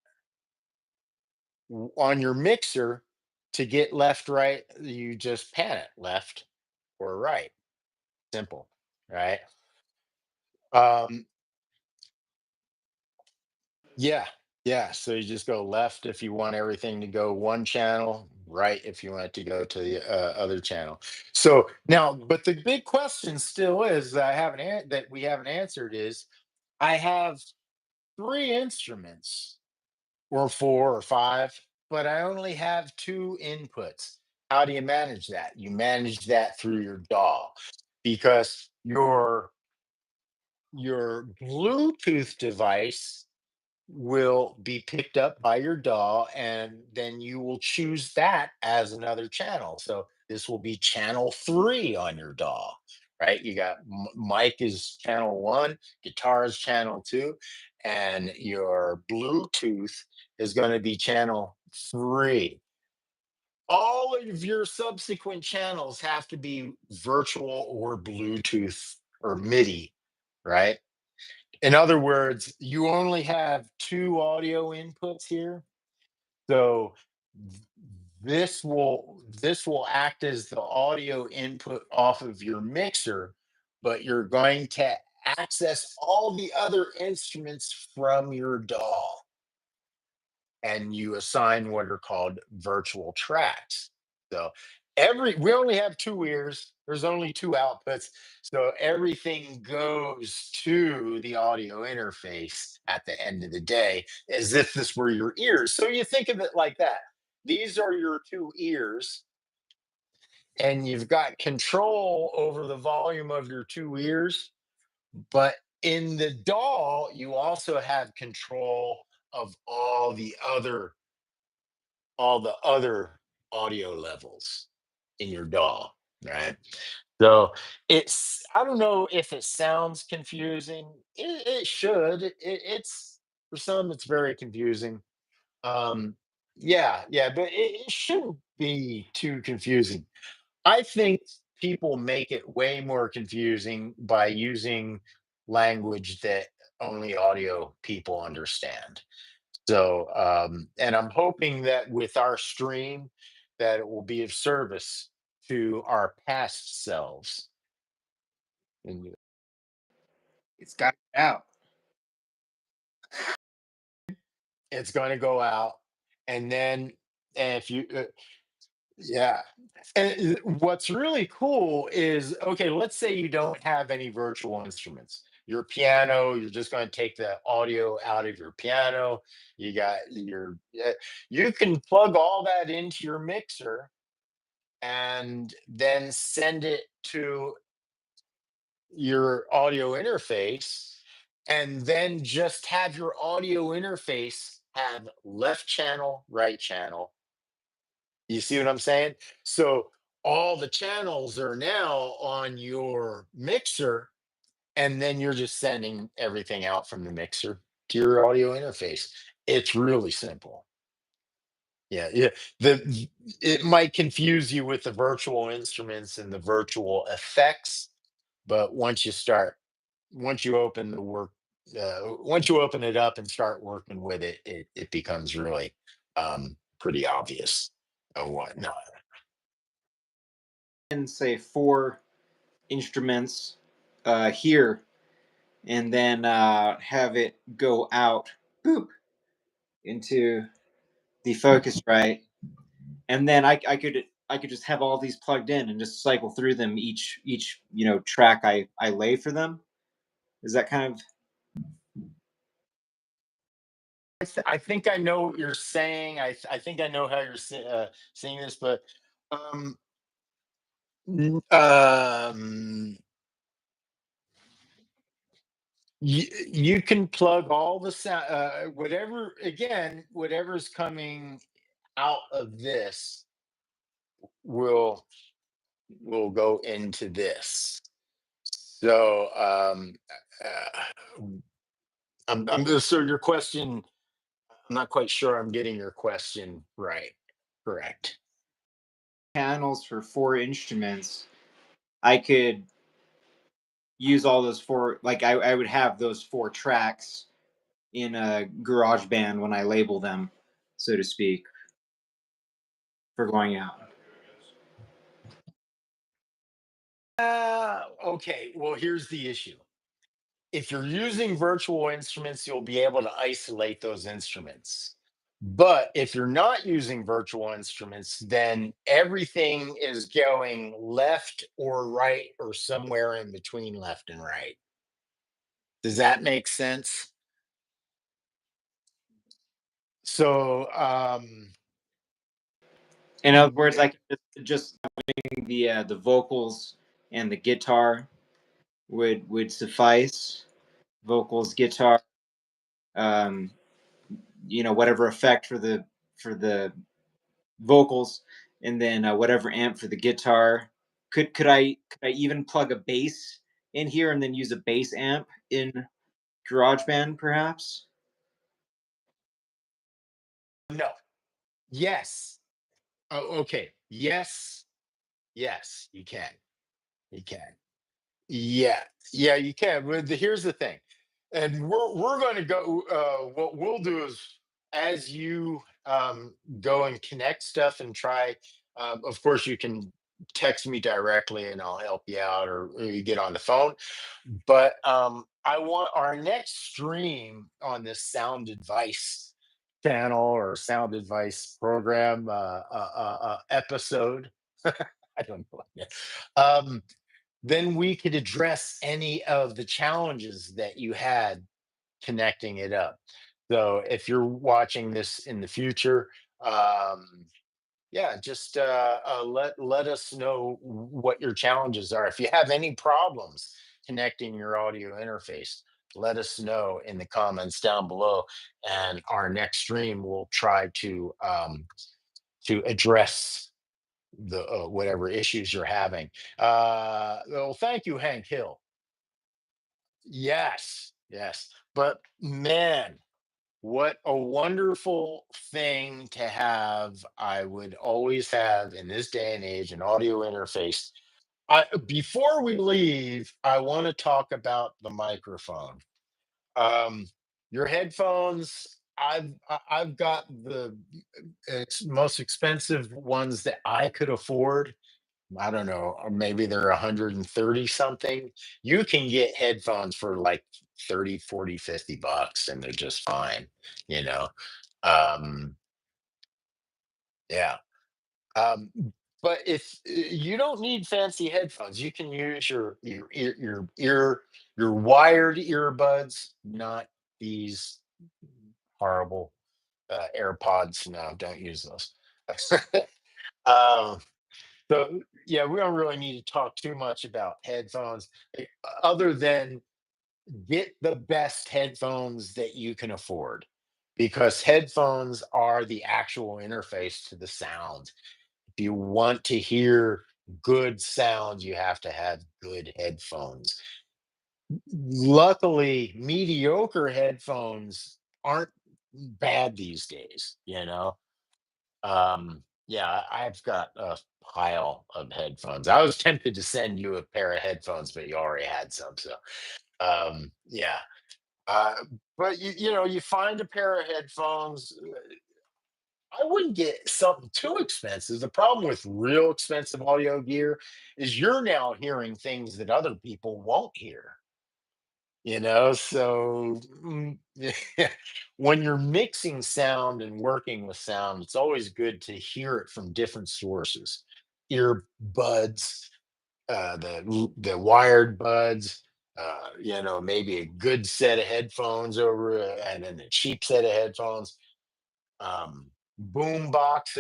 on your mixer. To get left, right, you just pan it left or right. Simple, right? Um, yeah, yeah. So you just go left if you want everything to go one channel, right if you want it to go to the other channel. So now, but the big question still is that I haven't that we haven't answered is I have three instruments or four or five, but I only have two inputs. How do you manage that? You manage that through your DAW because your Bluetooth device will be picked up by your DAW, and then you will choose that as another channel. So this will be channel three on your DAW, right? You got mic is channel one, guitar is channel two, and your Bluetooth is going to be channel three. All of your subsequent channels have to be virtual or Bluetooth or MIDI, right? In other words, you only have two audio inputs here. So th- this will act as the audio input off of your mixer, but you're going to access all the other instruments from your DAW, and you assign what are called virtual tracks. So we only have two ears. There's only two outputs. So everything goes to the audio interface at the end of the day, as if this were your ears. So you think of it like that. These are your two ears, and you've got control over the volume of your two ears. But in the DAW, you also have control of all the other audio levels in your DAW, right? So I don't know if it sounds confusing. It should. It's for some, it's very confusing. Um, yeah, yeah, but it shouldn't be too confusing. I think people make it way more confusing by using language that only audio people understand. So, and I'm hoping that with our stream, that it will be of service to our past selves. And It's got it out. it's going to go out, and then if you, yeah. And what's really cool is, okay, let's say you don't have any virtual instruments. Your piano, you're just going to take the audio out of your piano. You got you can plug all that into your mixer and then send it to your audio interface, and then just have your audio interface have left channel, right channel. You see what I'm saying? So all the channels are now on your mixer, and then you're just sending everything out from the mixer to your audio interface. It's really simple. Yeah, yeah. It might confuse you with the virtual instruments and the virtual effects, but once you open the work, once you open it up and start working with it, it becomes really pretty obvious and whatnot. And say four instruments here, and then have it go out, boop, into the Focusrite, and then I could just have all these plugged in and just cycle through them each track I lay for them. Is that kind of I think I know what you're saying. I think I know how you're saying this, but um, n- um, you can plug all the sound, whatever. Again, whatever's coming out of this will will go into this. So so your question. I'm not quite sure I'm getting your question right. Correct. Channels for four instruments, I could use all those four. Like I would have those four tracks in a Garageband when I label them, so to speak, for going out. Okay. Well, here's the issue. If you're using virtual instruments, you'll be able to isolate those instruments. But if you're not using virtual instruments, then everything is going left or right or somewhere in between left and right. Does that make sense? So, In other words, I could just having the vocals and the guitar would suffice. Vocals, guitar, um, whatever effect for the vocals, and then whatever amp for the guitar. Could I even plug a bass in here and then use a bass amp in GarageBand, perhaps? no. Yes. Oh, okay. Yes. Yes, you can. You can. Yeah, yeah, you can. But here's the thing, and we're going to go. What we'll do is, as you go and connect stuff and try. Of course, you can text me directly, and I'll help you out, or you get on the phone. But I want our next stream on this sound advice channel or sound advice program episode. I don't know. Yeah. Um, then we could address any of the challenges that you had connecting it up. So if you're watching this in the future, um, yeah, just let us know what your challenges are. If you have any problems connecting your audio interface, let us know in the comments down below, and our next stream will try to address the whatever issues you're having. Well, thank you, Hank Hill. Yes, yes. But man, what a wonderful thing to have. I would always have in this day and age an audio interface. Before we leave, I want to talk about the microphone. Um, your headphones. I've got the most expensive ones that I could afford. I don't know, or maybe they're 130 something. You can get headphones for like 30, 40, $50 and they're just fine, you know. Um yeah. Um but if you don't need fancy headphones, you can use your wired earbuds, not these horrible AirPods. No, don't use those. um So yeah, we don't really need to talk too much about headphones, other than get the best headphones that you can afford, because headphones are the actual interface to the sound. If you want to hear good sound, you have to have good headphones. Luckily, mediocre headphones aren't bad these days, you know. Yeah, I've got a pile of headphones. I was tempted to send you a pair of headphones, but you already had some. So, yeah. Uh, but you find a pair of headphones. I wouldn't get something too expensive. The problem with real expensive audio gear is you're now hearing things that other people won't hear. So when you're mixing sound and working with sound, it's always good to hear it from different sources. Earbuds, the wired buds, maybe a good set of headphones over and then a cheap set of headphones. Boom box,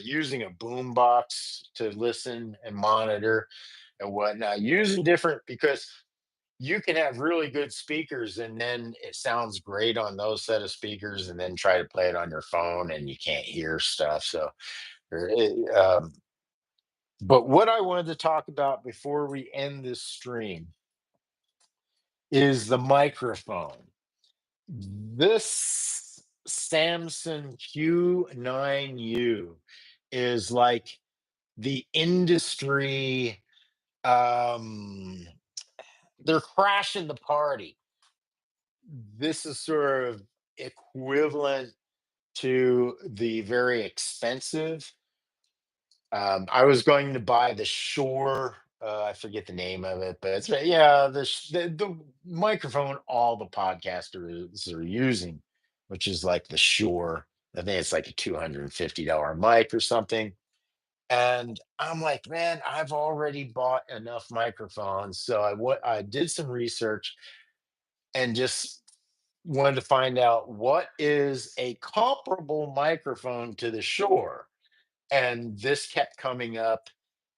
using a boom box to listen and monitor and whatnot. Using different because you can have really good speakers and then it sounds great on those set of speakers and then try to play it on your phone and you can't hear stuff. So, er, but what I wanted to talk about before we end this stream is the microphone. This Samson Q9U is like the industry. Um, they're crashing the party. This is sort of equivalent to the very expensive. I was going to buy the Shure. I forget the name of it, but yeah, the microphone all the podcasters are using, which is like the Shure. I think it's like a $250 mic or something. And I'm like, man, I've already bought enough microphones. So I did some research and just wanted to find out what is a comparable microphone to the Shure. And this kept coming up.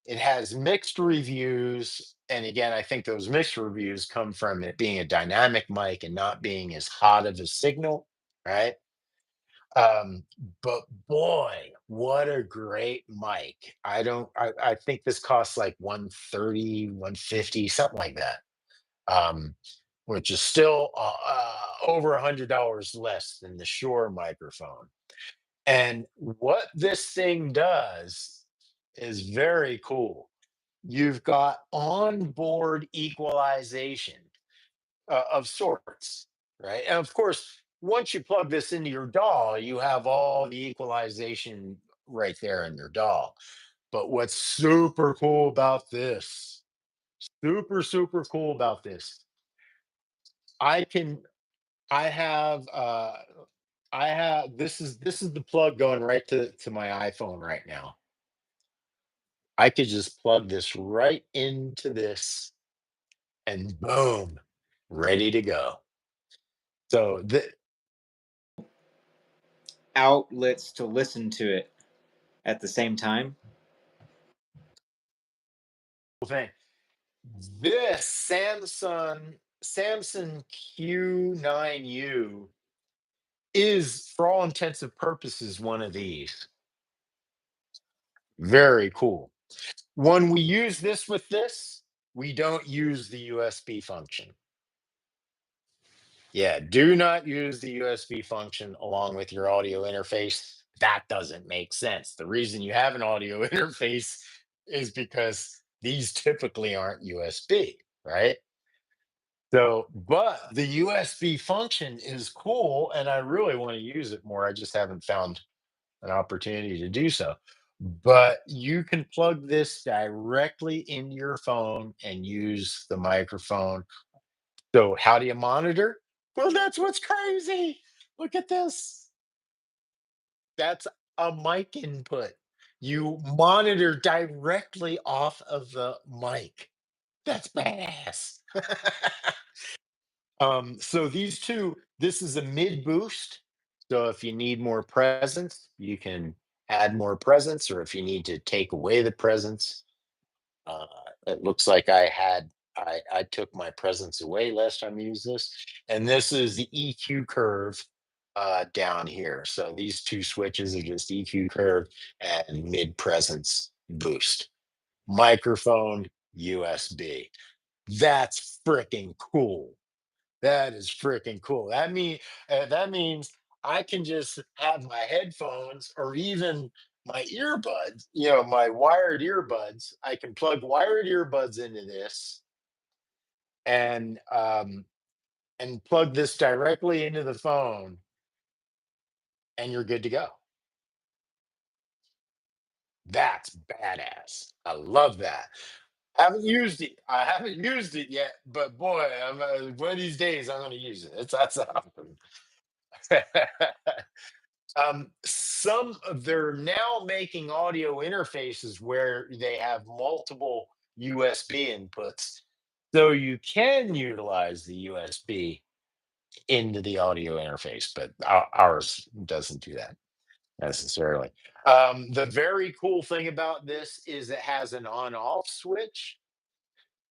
It has mixed reviews. And again, I think those mixed reviews come from it being a dynamic mic and not being as hot of a signal, right? Um, but boy, what a great mic. I think this costs like 130, 150, something like that. Um, which is still over $100 less than the Shure microphone. And what this thing does is very cool. You've got onboard equalization of sorts, right? And of course, once you plug this into your DAW, you have all the equalization right there in your DAW. But what's super cool about this, super cool about this, I can, I have, this is the plug going right to my iPhone right now. I could just plug this right into this and boom, ready to go. So the Outlets to listen to it at the same time. thing, this Samson Q9U is, for all intents and purposes, one of these. Very cool. When we use this with this, we don't use the USB function. Yeah, do not use the USB function along with your audio interface. That doesn't make sense. The reason you have an audio interface is because these typically aren't USB, right? So, but the USB function is cool and I really want to use it more. I just haven't found an opportunity to do so. But you can plug this directly into your phone and use the microphone. So, how do you monitor? Well, that's what's crazy. Look at this. That's a mic input. You monitor directly off of the mic. That's badass. So these two, this is a mid boost. So if you need more presence, you can add more presence, or if you need to take away the presence, uh, it looks like I took my presence away last time I used this. And this is the EQ curve down here. So these two switches are just EQ curve and mid presence boost. Microphone, USB. That's freaking cool. That is freaking cool. That means I can just have my headphones or even my earbuds, my wired earbuds. I can plug wired earbuds into this and plug this directly into the phone, and you're good to go. That's badass. I love that. Haven't used it. I haven't used it yet, but boy, one of these days I'm going to use it. That's awesome. They're now making audio interfaces where they have multiple USB inputs. So you can utilize the USB into the audio interface, but ours doesn't do that necessarily. The very cool thing about this is it has an on-off switch.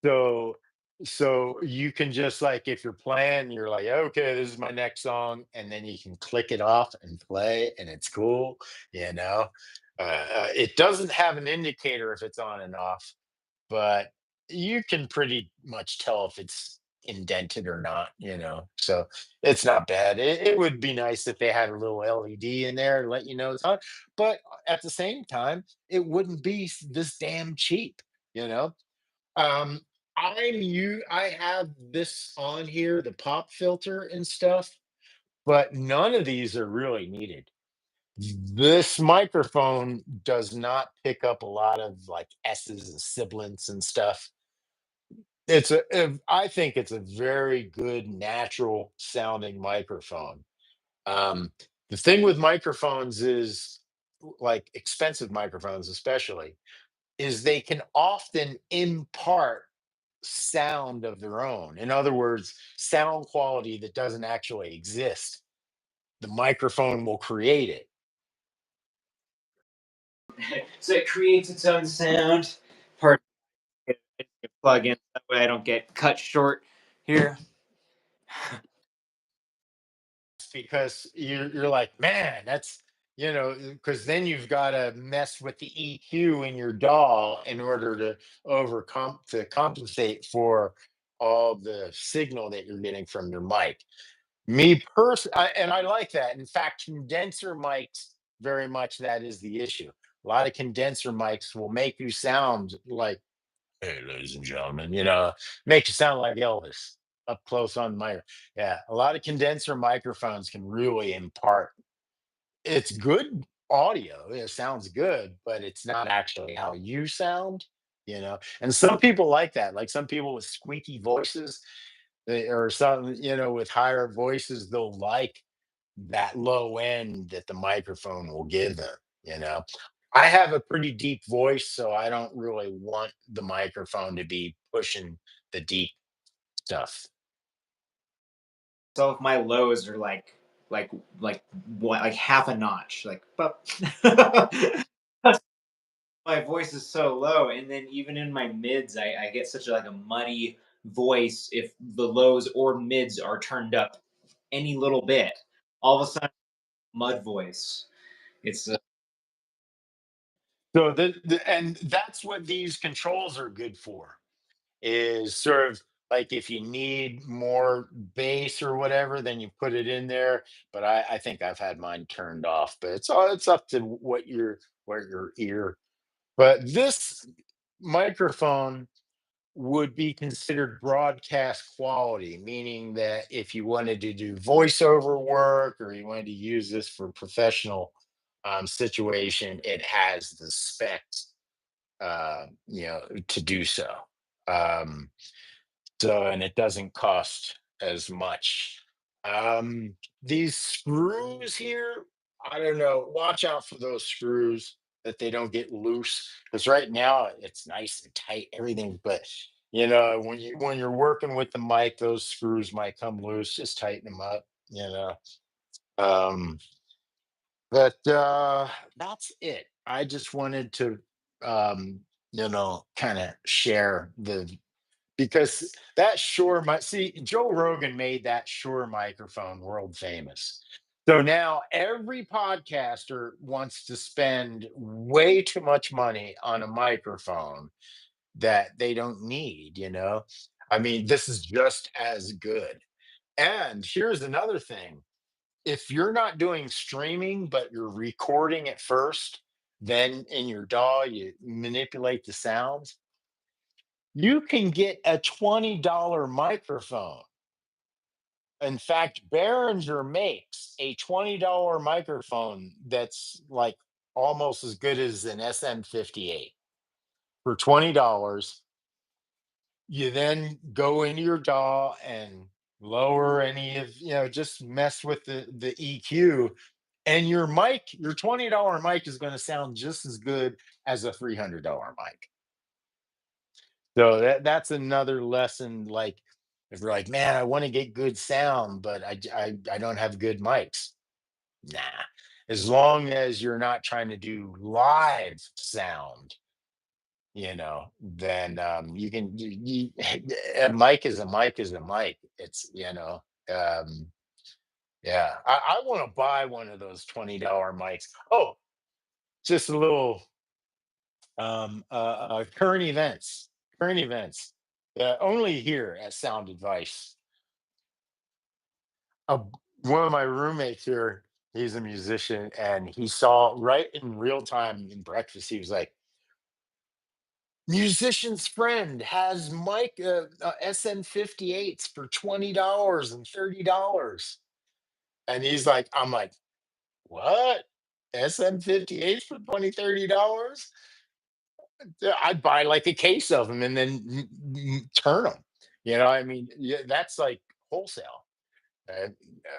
So you can just like if you're playing, you're like, okay, this is my next song, and then you can click it off and play, and it's cool, you know. It doesn't have an indicator if it's on and off, but you can pretty much tell if it's indented or not, you know. So it's not bad. It would be nice if they had a little LED in there to let you know it's on, but at the same time, it wouldn't be this damn cheap, you know. Um, I have this on here, the pop filter and stuff, but none of these are really needed. This microphone does not pick up a lot of like S's and sibilants and stuff. I think it's a very good natural sounding microphone. Um, the thing with microphones is like expensive microphones, especially, is they can often impart sound of their own. In other words, sound quality that doesn't actually exist. The microphone will create it. So it creates its own sound. Part plug in that way I don't get cut short here. Because you're like, man, that's because then you've got to mess with the EQ in your DAW in order to overcome to compensate for all the signal that you're getting from your mic. Me personally, and I like that. In fact, condenser mics, very much that is the issue. A lot of condenser mics will make you sound like, hey, ladies and gentlemen, make you sound like Elvis up close on the mic. Yeah, a lot of condenser microphones can really impart. It's good audio. It sounds good, but it's not actually how you sound. And some people like that. Like some people with squeaky voices, or some with higher voices, they'll like that low end that the microphone will give them you know I have a pretty deep voice, so I don't really want the microphone to be pushing the deep stuff. So if my lows are like like like half a notch, like my voice is so low, and then even in my mids, I get such like a muddy voice if the lows or mids are turned up any little bit. All of a sudden, mud voice. It's So and that's what these controls are good for, is sort of like if you need more bass or whatever, then you put it in there. But I think I've had mine turned off, but it's up to what your ear. But this microphone would be considered broadcast quality, meaning that if you wanted to do voiceover work or you wanted to use this for professional situation, it has the specs, to do so. Um, and it doesn't cost as much. Um, these screws here, I don't know. Watch out for those screws that they don't get loose. Because right now it's nice and tight, everything. But when you're working with the mic, those screws might come loose. Just tighten them up. You know. Um, but that's it. I just wanted to, kind of share because that Shure might see Joe Rogan made that Shure microphone world famous. So now every podcaster wants to spend way too much money on a microphone that they don't need. I mean, this is just as good. And here's another thing. If you're not doing streaming, but you're recording it first, then in your DAW, you manipulate the sounds, you can get a $20 microphone. In fact, Behringer makes a $20 microphone that's like almost as good as an SM58 for $20. You then go into your DAW and lower any of, just mess with the EQ, and your $20 mic is going to sound just as good as a $300 mic. So that's another lesson. Like, if you're like, man, I want to get good sound, but I don't have good mics. Nah, as long as you're not trying to do live sound, then you can. A mic is a mic is a mic. It's yeah. I want to buy one of those $20 mics. Oh, just a little current events. Current events. Only here at Sound Advice. Uh, One of my roommates here, he's a musician, and he saw right in real time in breakfast. He was like, "Musician's friend has mic SM58s for $20 and $30." And he's like, I'm like, "What? SM58s for 20, $30?" Yeah, I'd buy like a case of them and then turn them. I mean, yeah, that's like wholesale.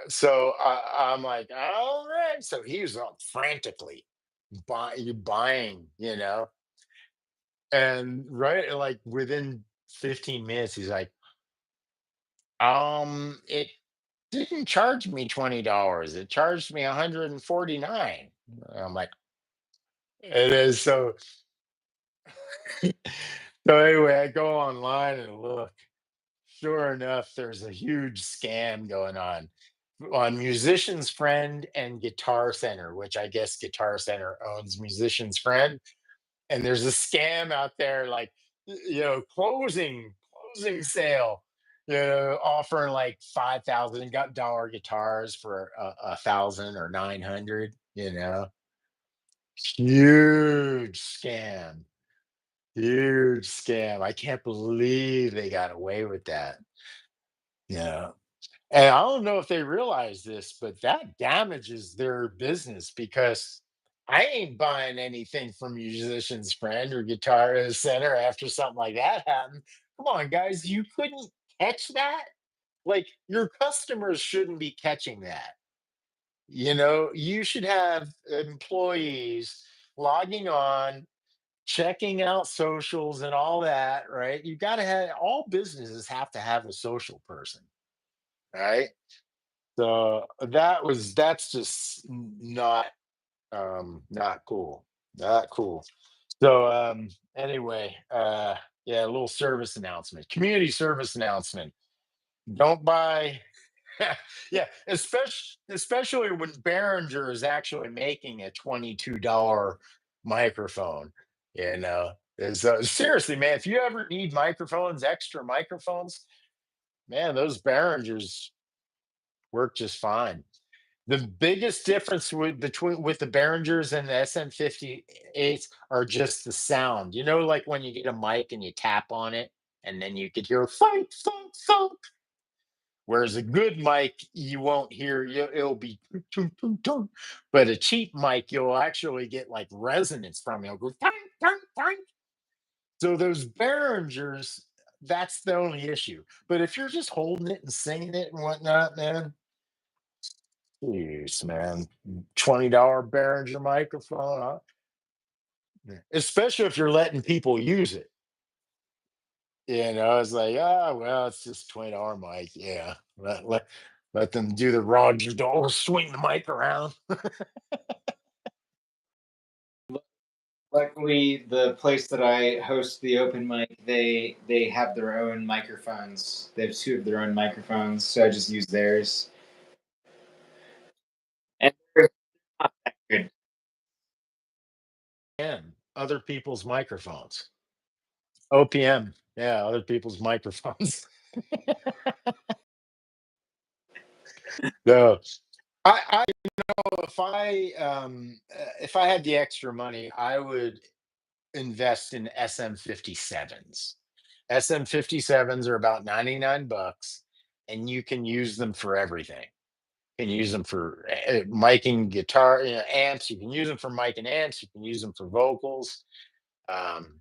So I'm like, all right. So he was frantically buying, and right like within 15 minutes, he's like, it didn't charge me $20. It charged me 149. I'm like, it is so. So anyway, I go online and look. Sure enough, there's a huge scam going on Musician's Friend and Guitar Center, which I guess Guitar Center owns Musician's Friend. And there's a scam out there, like, closing sale, offering like $5,000 guitars for a thousand or 900. Huge scam. Huge scam. I can't believe they got away with that. Yeah. And I don't know if they realize this, but that damages their business because I ain't buying anything from Musician's Friend or Guitar Center after something like that happened. Come on, guys, you couldn't catch that? Like, your customers shouldn't be catching that. You should have employees logging on, checking out socials and all that, right? You got to have all businesses have to have a social person, right? So that's just not cool. Not cool. So anyway, yeah, a little service announcement. Community service announcement. Don't buy yeah, especially when Behringer is actually making a $22 microphone, you know. Seriously, man, if you ever need microphones, extra microphones, man, those Behringers work just fine. The biggest difference with the Behringers and the SM58s are just the sound. Like when you get a mic and you tap on it, and then you could hear thunk, thunk, thunk. Whereas a good mic, you won't hear. It'll be tunk, tunk, tunk, tunk. But a cheap mic, you'll actually get like resonance from it. It'll go thunk, thunk, thunk. So those Behringers, that's the only issue. But if you're just holding it and singing it and whatnot, man, jeez, man, $20 Behringer microphone, yeah. Especially if you're letting people use it. It's like, well, it's just $20 mic. Yeah, let them do the Roger Dole, swing the mic around. Luckily, the place that I host the open mic, they have their own microphones. They have two of their own microphones, so I just use theirs. And they're not that good. And other people's microphones. OPM, yeah, other people's microphones. No, I know if I had the extra money, I would invest in SM57s. SM57s are about 99 bucks, and you can use them for everything. You can use them for miking guitar, amps. You can use them for mic and amps. You can use them for vocals.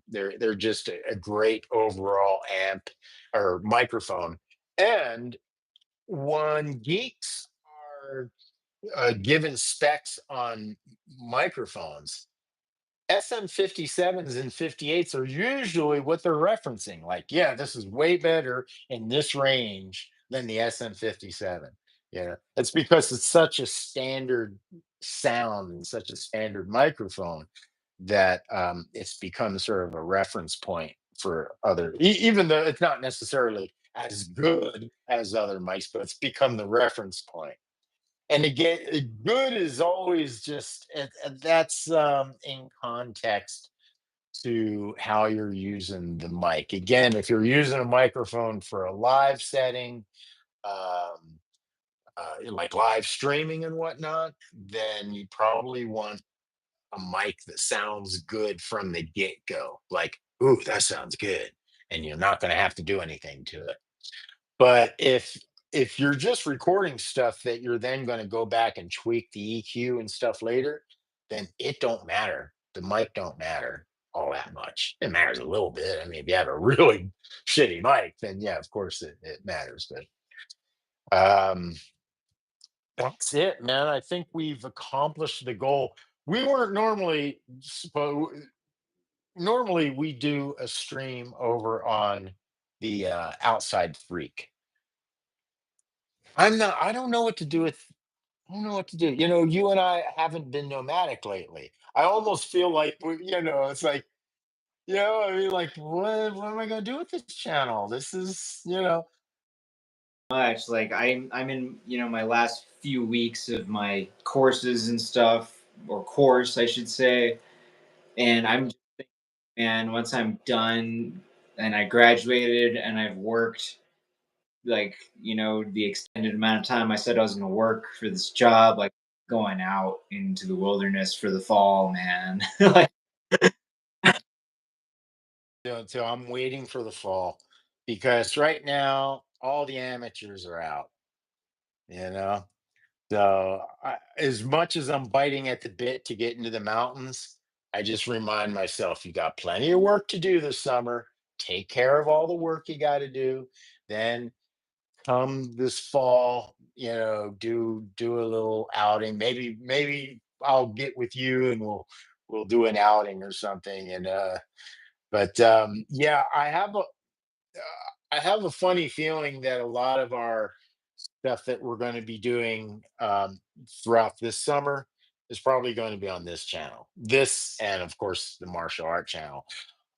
They're just a great overall amp or microphone. And when geeks are given specs on microphones, SM57s and 58s are usually what they're referencing. Like, yeah, this is way better in this range than the SM57. Yeah, it's because it's such a standard sound and such a standard microphone that it's become sort of a reference point for other, even though it's not necessarily as good as other mics, but it's become the reference point. And again, good is always just that's in context to how you're using the mic. Again, if you're using a microphone for a live setting, um, like live streaming and whatnot, then you probably want a mic that sounds good from the get go. Like, ooh, that sounds good, and you're not going to have to do anything to it. But if you're just recording stuff that you're then going to go back and tweak the EQ and stuff later, then it don't matter. The mic don't matter all that much. It matters a little bit. I mean, if you have a really shitty mic, then yeah, of course it matters. But that's it, man. I think we've accomplished the goal. We weren't normally supposed. Normally, we do a stream over on the Outside Freak. I'm not. I don't know what to do with. I don't know what to do. You and I haven't been nomadic lately. I almost feel like it's like, I mean, like, what am I going to do with this channel? This is. Much like I'm in my last few weeks of my courses and stuff, or course I should say, and I'm just thinking, man, once I'm done and I graduated and I've worked like the extended amount of time I said I was going to work for this job, like going out into the wilderness for the fall, man. Like, So I'm waiting for the fall because right now all the amateurs are out. You know. So, as much as I'm biting at the bit to get into the mountains, I just remind myself you got plenty of work to do this summer. Take care of all the work you got to do. Then come this fall, do a little outing. Maybe I'll get with you and we'll do an outing or something. But yeah, I have a funny feeling that a lot of our stuff that we're going to be doing throughout this summer is probably going to be on this channel. This, and of course, the martial art channel.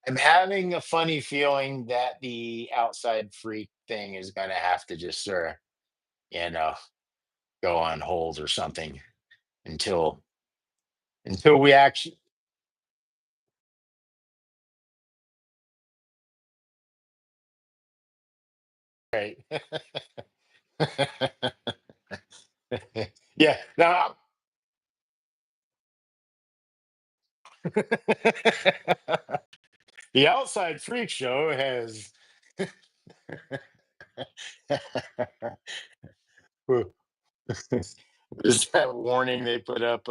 I'm having a funny feeling that the Outside Freak thing is going to have to just sort of, you know, go on hold or something until we actually. Right. Yeah. Now. The Outside Freak Show has. Is that warning they put up?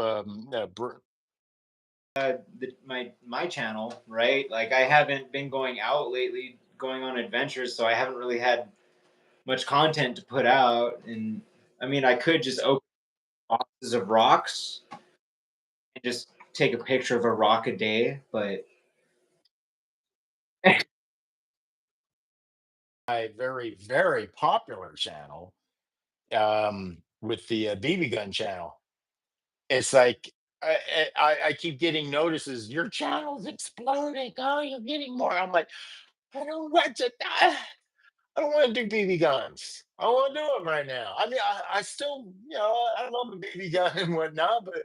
my channel, right? Like I haven't been going out lately, going on adventures, so I haven't really had much content to put out. And I mean, I could just open boxes of rocks and just take a picture of a rock a day, but My very, very popular channel with the BB gun channel. It's like I keep getting notices. Your channel's exploding. Oh, you're getting more. I'm like, I don't want to. I don't want to do BB guns. I want to do them right now. I mean, I still, I love a BB gun and whatnot, but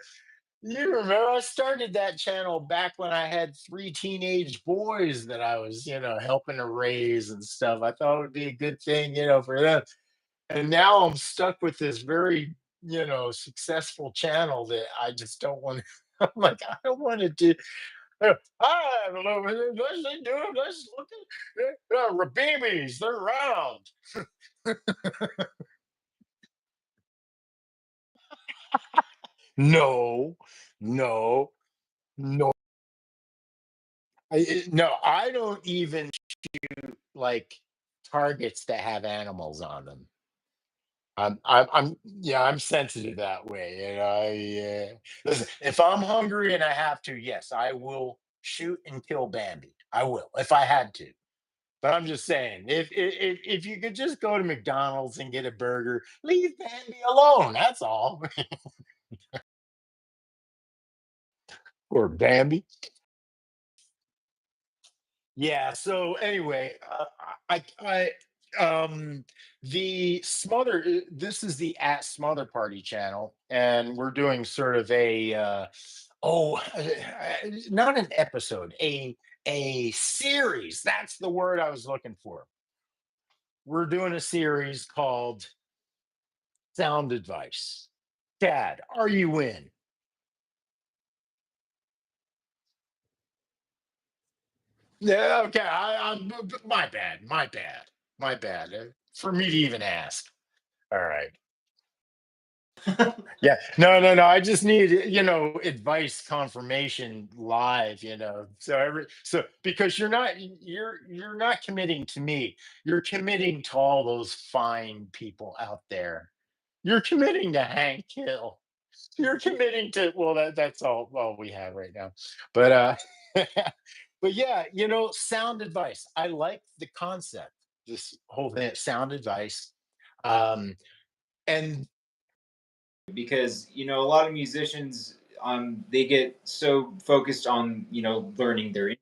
you remember I started that channel back when I had three teenage boys that I was, helping to raise and stuff. I thought it would be a good thing, for them. And now I'm stuck with this very, successful channel that I just don't want to. I'm like, I don't want to do. I don't know. Let's do it. Let's look at Rabibis. They're round. No, no, no. No, I don't even like targets that have animals on them. yeah, I'm sensitive that way. Listen, if I'm hungry and I have to, yes, I will shoot and kill Bambi. I will if I had to. But I'm just saying, if you could just go to McDonald's and get a burger, leave Bambi alone. That's all. Or Bambi. Yeah. So anyway, the Smother. This is the at Smother Party channel, and we're doing sort of a oh, not an episode, a series. That's the word I was looking for. We're doing a series called Sound Advice. Dad, are you in? Yeah. Okay. My bad. My bad. My bad. For me to even ask. All right. Yeah. No, no, no. I just need, advice confirmation live, so because you're not committing to me. You're committing to all those fine people out there. You're committing to Hank Hill. You're committing to, well, that's all we have right now. But but yeah, sound advice. I like the concept. This whole thing, sound advice. Um and because a lot of musicians they get so focused on learning their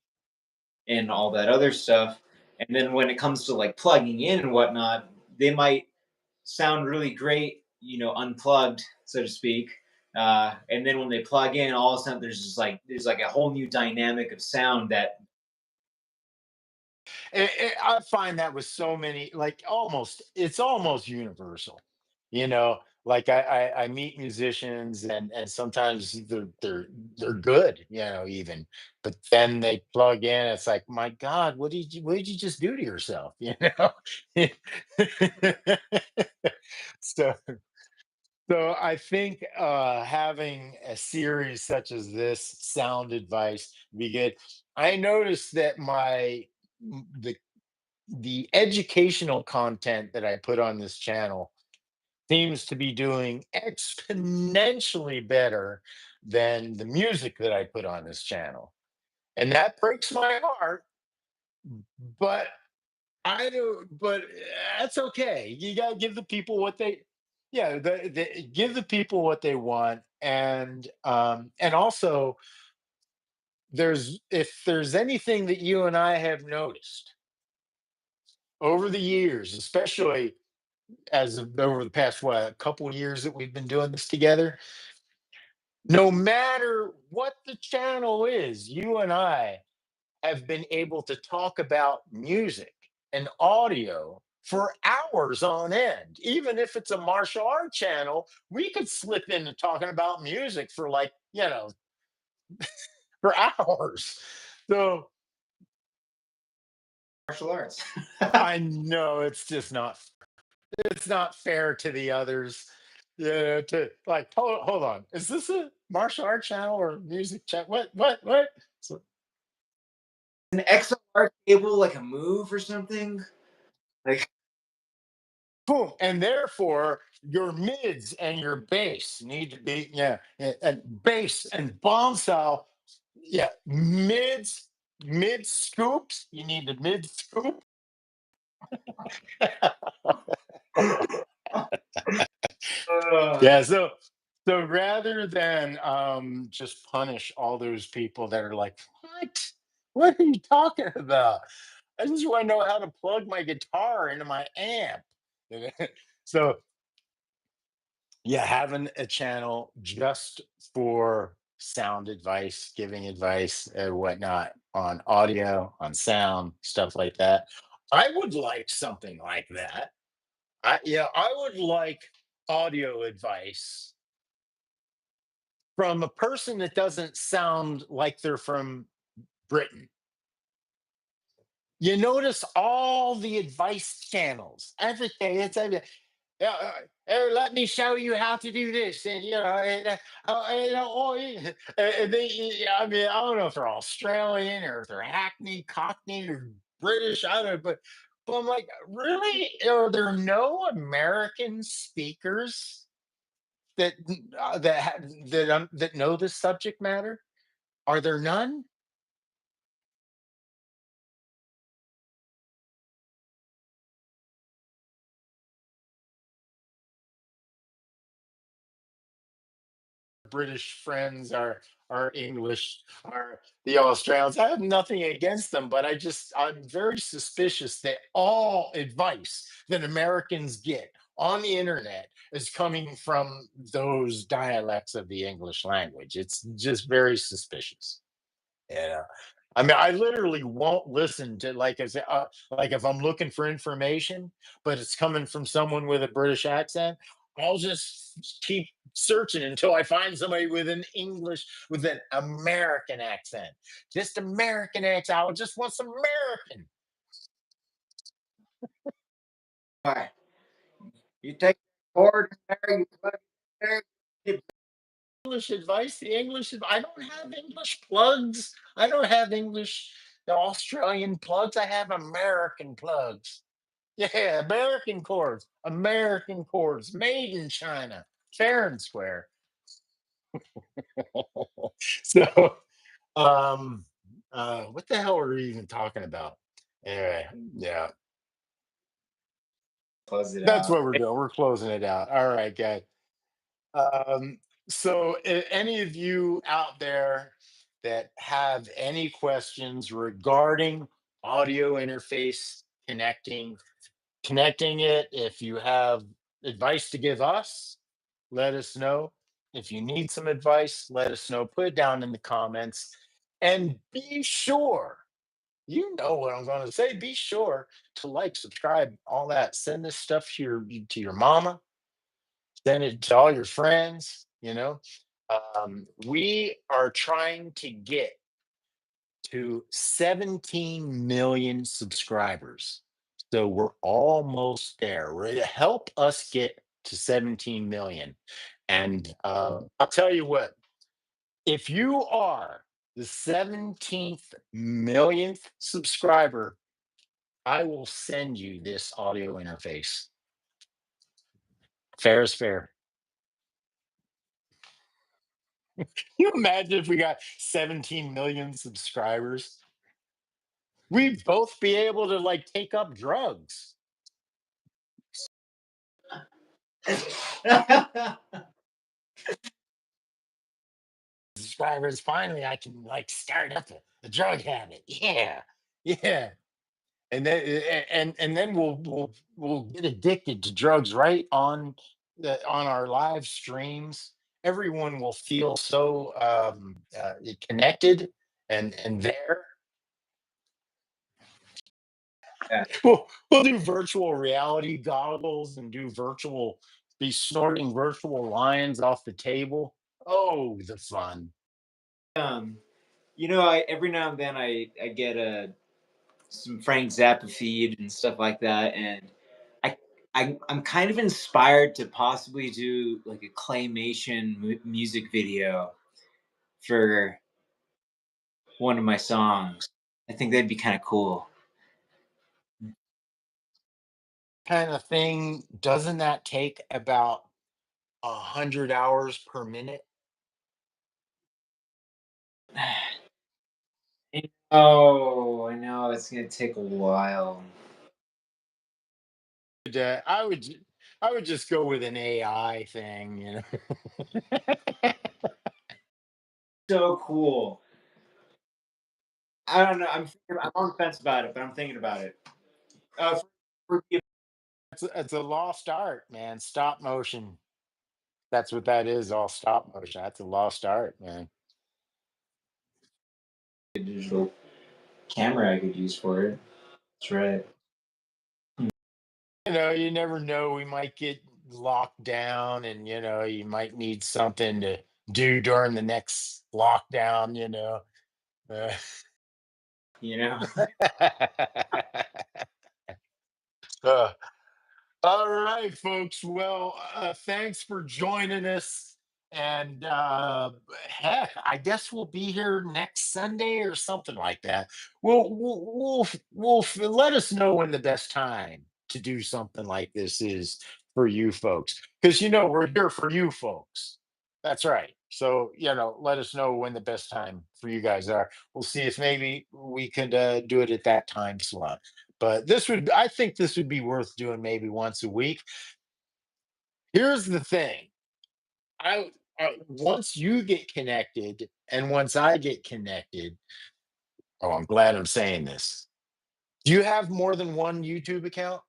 and all that other stuff, and then when it comes to like plugging in and whatnot, they might sound really great, unplugged, so to speak. And then when they plug in, all of a sudden there's like a whole new dynamic of sound that I find that with so many, like it's almost universal. Like I meet musicians, and sometimes they're good, even, but then they plug in. It's like, my God, what did you just do to yourself? So so I think having a series such as this, sound advice, be good. I noticed that the educational content that I put on this channel seems to be doing exponentially better than the music that I put on this channel. And that breaks my heart, but I do, but that's okay. You got to give the people what they, yeah, give the people what they want. And also, if there's anything that you and I have noticed over the years, especially as of over the past what, a couple of years that we've been doing this together, no matter what the channel is, you and I have been able to talk about music and audio for hours on end. Even if it's a martial art channel, we could slip into talking about music for, like, for hours. So martial arts. I know it's not fair to the others. Yeah, to like, hold on. Is this a martial art channel or music channel? What? So, An XLR cable like a move or something? Like boom. And therefore, your mids and your bass need to be, yeah, and bass and bomb style. Yeah, mid scoops. You need the mid scoop. uh, Yeah, so rather than just punish all those people that are like, what are you talking about? I just want to know how to plug my guitar into my amp. So yeah, having a channel just for sound advice, giving advice and whatnot on audio, on sound, stuff like that. I would like something like that. I would like audio advice from a person that doesn't sound like they're from Britain. You notice all the advice channels. Everything. Yeah, let me show you how to do this, and and I mean, I don't know if they're Australian or if they're Hackney, Cockney, or British. I don't know, Well, I'm like, really? Are there no American speakers that that know this subject matter? Are there none? British friends, our English, our the Australians. I have nothing against them, but I'm very suspicious that all advice that Americans get on the internet is coming from those dialects of the English language. It's just very suspicious. Yeah. I mean, I literally won't listen to like if I'm looking for information, but it's coming from someone with a British accent, I'll just keep searching until I find somebody with an American accent. Just American accent. I just want some American All right. You take the cord in there, you plug it in there. English advice. I don't have English plugs. I don't have the Australian plugs. I have American plugs. Yeah, American chords, made in China, fair and square. So, um, what the hell are we even talking about? Anyway, yeah, Close it that's out. what we're doing. We're closing it out. All right, guys. So, any of you out there that have any questions regarding audio interface connecting it, if you have advice to give us, let us know. If you need some advice, let us know. Put it down in the comments. And be sure, you know what I'm going to say. Be sure to like, subscribe, all that. Send this stuff to your mama. Send it to all your friends. We are trying to get to 17 million subscribers. So we're almost there. Help us get to 17 million. And I'll tell you what, if you are the 17th millionth subscriber, I will send you this audio interface. Fair is fair. Can you imagine if we got 17 million subscribers? We'd both be able to like take up drugs. Subscribers, finally I can like start up a drug habit. Yeah. Yeah. And then we'll get addicted to drugs right on our live streams. Everyone will feel so connected and there. Yeah. We'll do virtual reality goggles and be snorting virtual lions off the table. Oh, the fun. Um, I every now and then I get some Frank Zappa feed and stuff like that, and I, I'm kind of inspired to possibly do like a claymation music video for one of my songs. I think that'd be kind of cool. Kind of thing, doesn't that take about 100 hours per minute? Oh, I know it's gonna take a while. I I would just go with an AI thing. So cool. I don't know. I'm on the fence about it, but I'm thinking about it. For It's a lost art, man. Stop motion. That's what that is. All stop motion. That's a lost art, man. the digital camera I could use for it. That's right. You never know. We might get locked down, and you might need something to do during the next lockdown. Uh, You know. uh, all right, folks. Well, thanks for joining us. And heck, I guess we'll be here next Sunday or something like that. Let us know when the best time to do something like this is for you folks, because we're here for you folks. That's right. So let us know when the best time for you guys are. We'll see if maybe we could do it at that time slot. But I think this would be worth doing maybe once a week. Here's the thing. I once you get connected and once I get connected, oh, I'm glad I'm saying this. Do you have more than one YouTube account?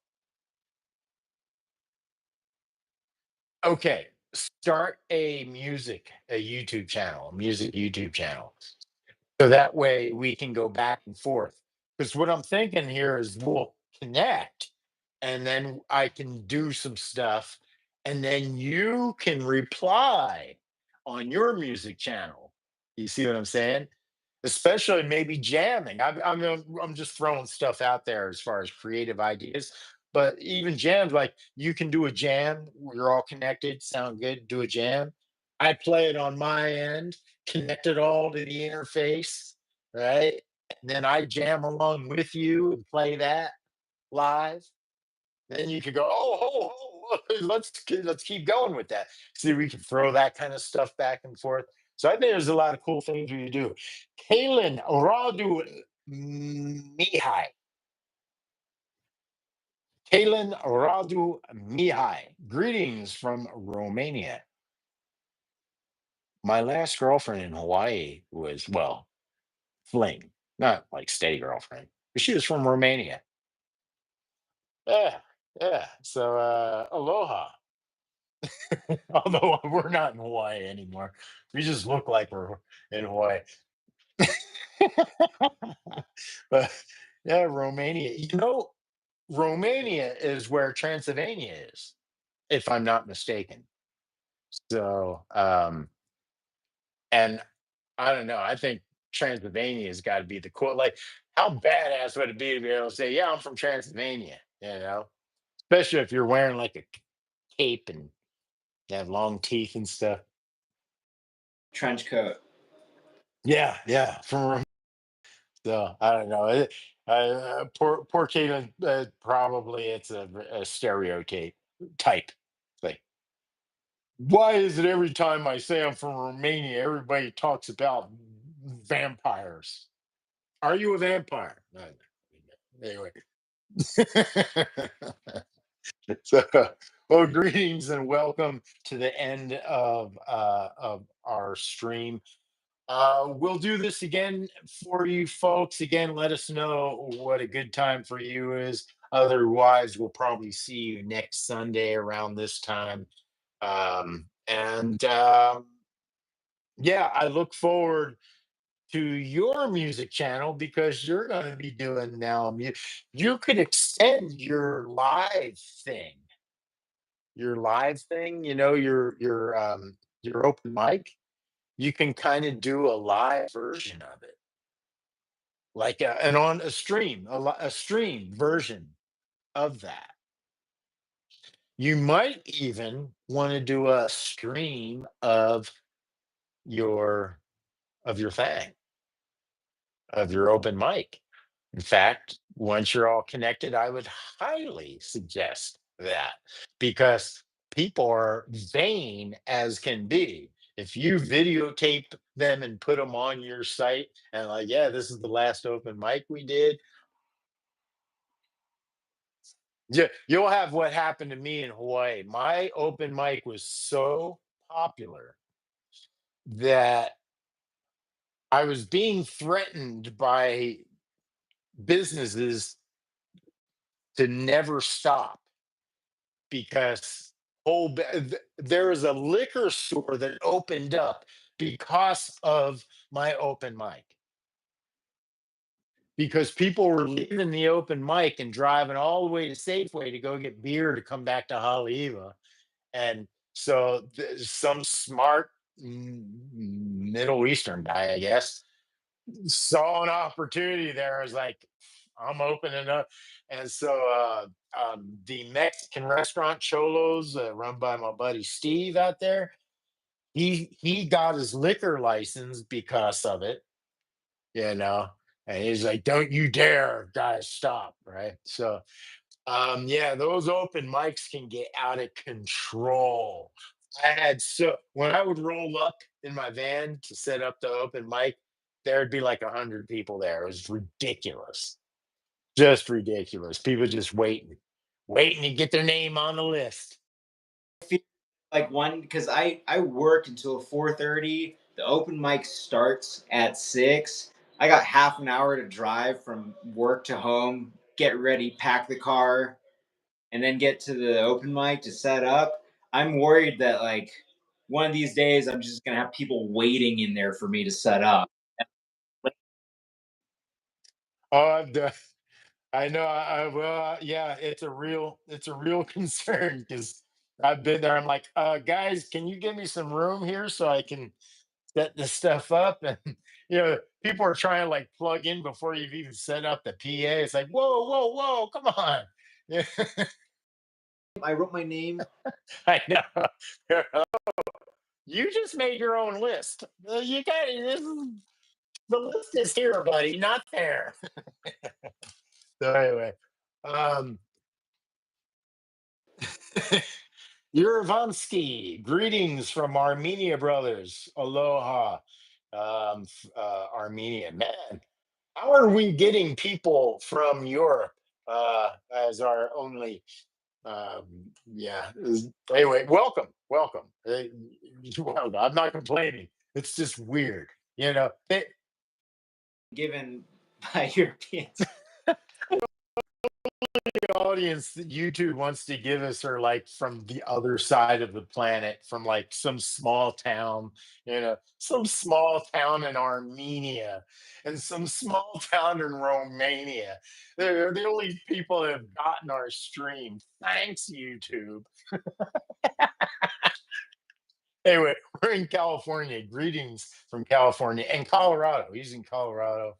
Okay, start a YouTube channel, a music YouTube channel. So that way we can go back and forth. Because what I'm thinking here is we'll connect and then I can do some stuff and then you can reply on your music channel. You see what I'm saying? Especially maybe jamming. I'm just throwing stuff out there as far as creative ideas. But even jams, like you can do a jam. We're all connected. Sound good? Do a jam. I play it on my end, connect it all to the interface, right? And then I jam along with you and play that live. Then you could go, oh, let's keep going with that. See, we can throw that kind of stuff back and forth. So I think there's a lot of cool things we can do. Kalen Radu Mihai. Kalen Radu Mihai. Greetings from Romania. My last girlfriend in Hawaii was, well, fling, not like steady girlfriend, but she was from Romania. Yeah, yeah. So aloha. Although we're not in Hawaii anymore. We just look like we're in Hawaii. But yeah, Romania. Romania is where Transylvania is, if I'm not mistaken. So, and I don't know. I think Transylvania has got to be the cool. Like, how badass would it be to be able to say, "Yeah, I'm from Transylvania"? Especially if you're wearing like a cape and you have long teeth and stuff. Trench coat. Yeah, yeah, from so I don't know. Poor Caitlin. Probably it's a stereotype type thing. Why is it every time I say I'm from Romania, everybody talks about vampires? Are you a vampire? Anyway. So, well, greetings and welcome to the end of our stream. We'll do this again for you folks. Again, let us know what a good time for you is. Otherwise, we'll probably see you next Sunday around this time. And yeah, I look forward to your music channel because you're going to be doing now. You could extend your live thing. Your open mic. You can kind of do a live version of it like and on a stream, a stream version of that. You might even want to do a stream your your thing, of your open mic. In fact, once you're all connected, I would highly suggest that because people are vain as can be. If you videotape them and put them on your site and like, yeah, this is the last open mic we did. Yeah, you'll have what happened to me in Hawaii. My open mic was so popular that I was being threatened by businesses to never stop because there is a liquor store that opened up because of my open mic. Because people were leaving the open mic and driving all the way to Safeway to go get beer to come back to Haleiwa. And so some smart Middle Eastern guy, I guess, saw an opportunity there. I was like, I'm opening up. And so the Mexican restaurant Cholos, run by my buddy Steve out there, he got his liquor license because of it, you know. And he's like, "Don't you dare, guys, stop!" Right? So, yeah, those open mics can get out of control. I had so when I would roll up in my van to set up the open mic, there'd be like 100 people there. It was ridiculous, just ridiculous. People just waiting to get their name on the list. Feel like one because I work until 4:30. The open mic starts at 6. I got half an hour to drive from work to home, get ready, pack the car, and then get to the open mic to set up. I'm worried that like one of these days I'm just gonna have people waiting in there for me to set up. Oh, I've done. I know. Well, yeah, it's a real concern because I've been there. I'm like, guys, can you give me some room here so I can set this stuff up? And people are trying to like plug in before you've even set up the PA. It's like, whoa, whoa, whoa, come on. Yeah, I wrote my name. I know. You just made your own list. You got this. The list is here, buddy, not there. So anyway, um, Urvansky, greetings from Armenia, brothers. Aloha, Armenia. Man, how are we getting people from Europe as our only? Yeah. Anyway, welcome, welcome. Well, I'm not complaining. It's just weird, you know. Given by Europeans. Audience that YouTube wants to give us are like from the other side of the planet, from like some small town, some small town in Armenia and some small town in Romania. They're the only people that have gotten our stream. Thanks, YouTube. Anyway, we're in California. Greetings from California and Colorado. He's in Colorado.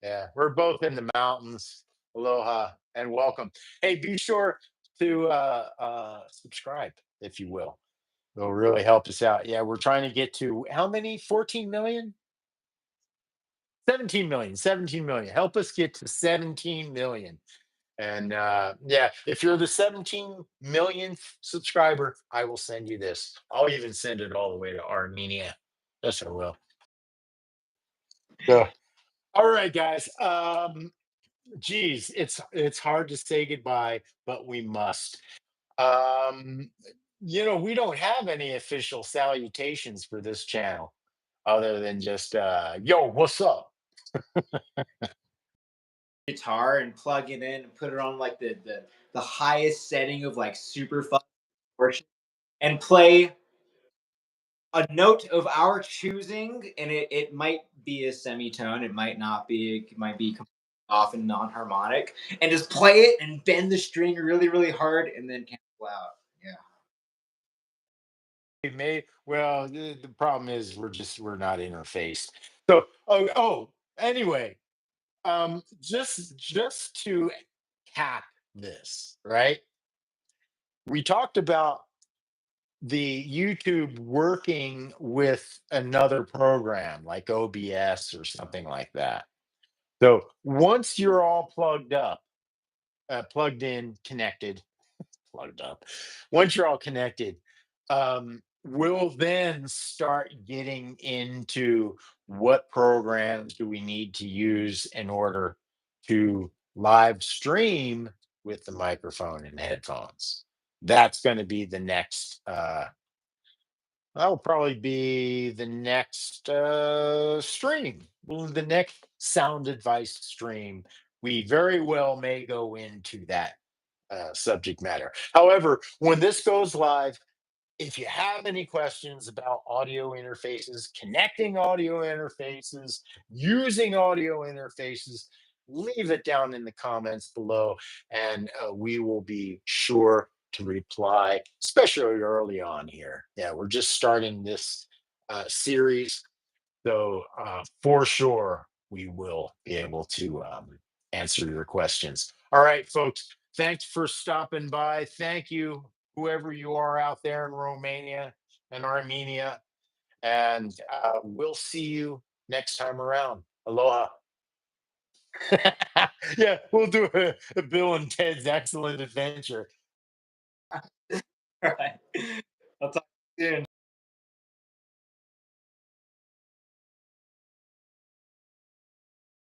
Yeah, we're both in the mountains. Aloha and welcome. Hey, be sure to subscribe if you will. It'll really help us out. Yeah, we're trying to get to how many? 14 million? 17 million. 17 million. Help us get to 17 million. And yeah, if you're the 17 millionth subscriber, I will send you this. I'll even send it all the way to Armenia. Yes, I will. So, all right, guys. Geez, it's hard to say goodbye, but we must. Um, we don't have any official salutations for this channel other than just yo, what's up? Guitar and plug it in and put it on like the highest setting of like super fun worship and play a note of our choosing, and it might be a semitone, it might not be, it might be off and non-harmonic, and just play it and bend the string really really hard and then cancel out. Yeah. We may well the problem is we're not interfaced. So anyway, just to cap this, right? We talked about the YouTube working with another program like OBS or something like that. So once you're all plugged up, plugged in, connected, plugged up, once you're all connected, we'll then start getting into what programs do we need to use in order to live stream with the microphone and headphones. That's going to be the next that'll probably be the next stream, the next sound advice stream. We very well may go into that subject matter. However, when this goes live, if you have any questions about audio interfaces, connecting audio interfaces, using audio interfaces, leave it down in the comments below, and we will be sure to reply, especially early on here. Yeah, we're just starting this series, so for sure we will be able to answer your questions. All right, folks, thanks for stopping by. Thank you, whoever you are out there in Romania and Armenia. And we'll see you next time around. Aloha. Yeah, we'll do a Bill and Ted's Excellent Adventure. All right. I'll talk to you soon.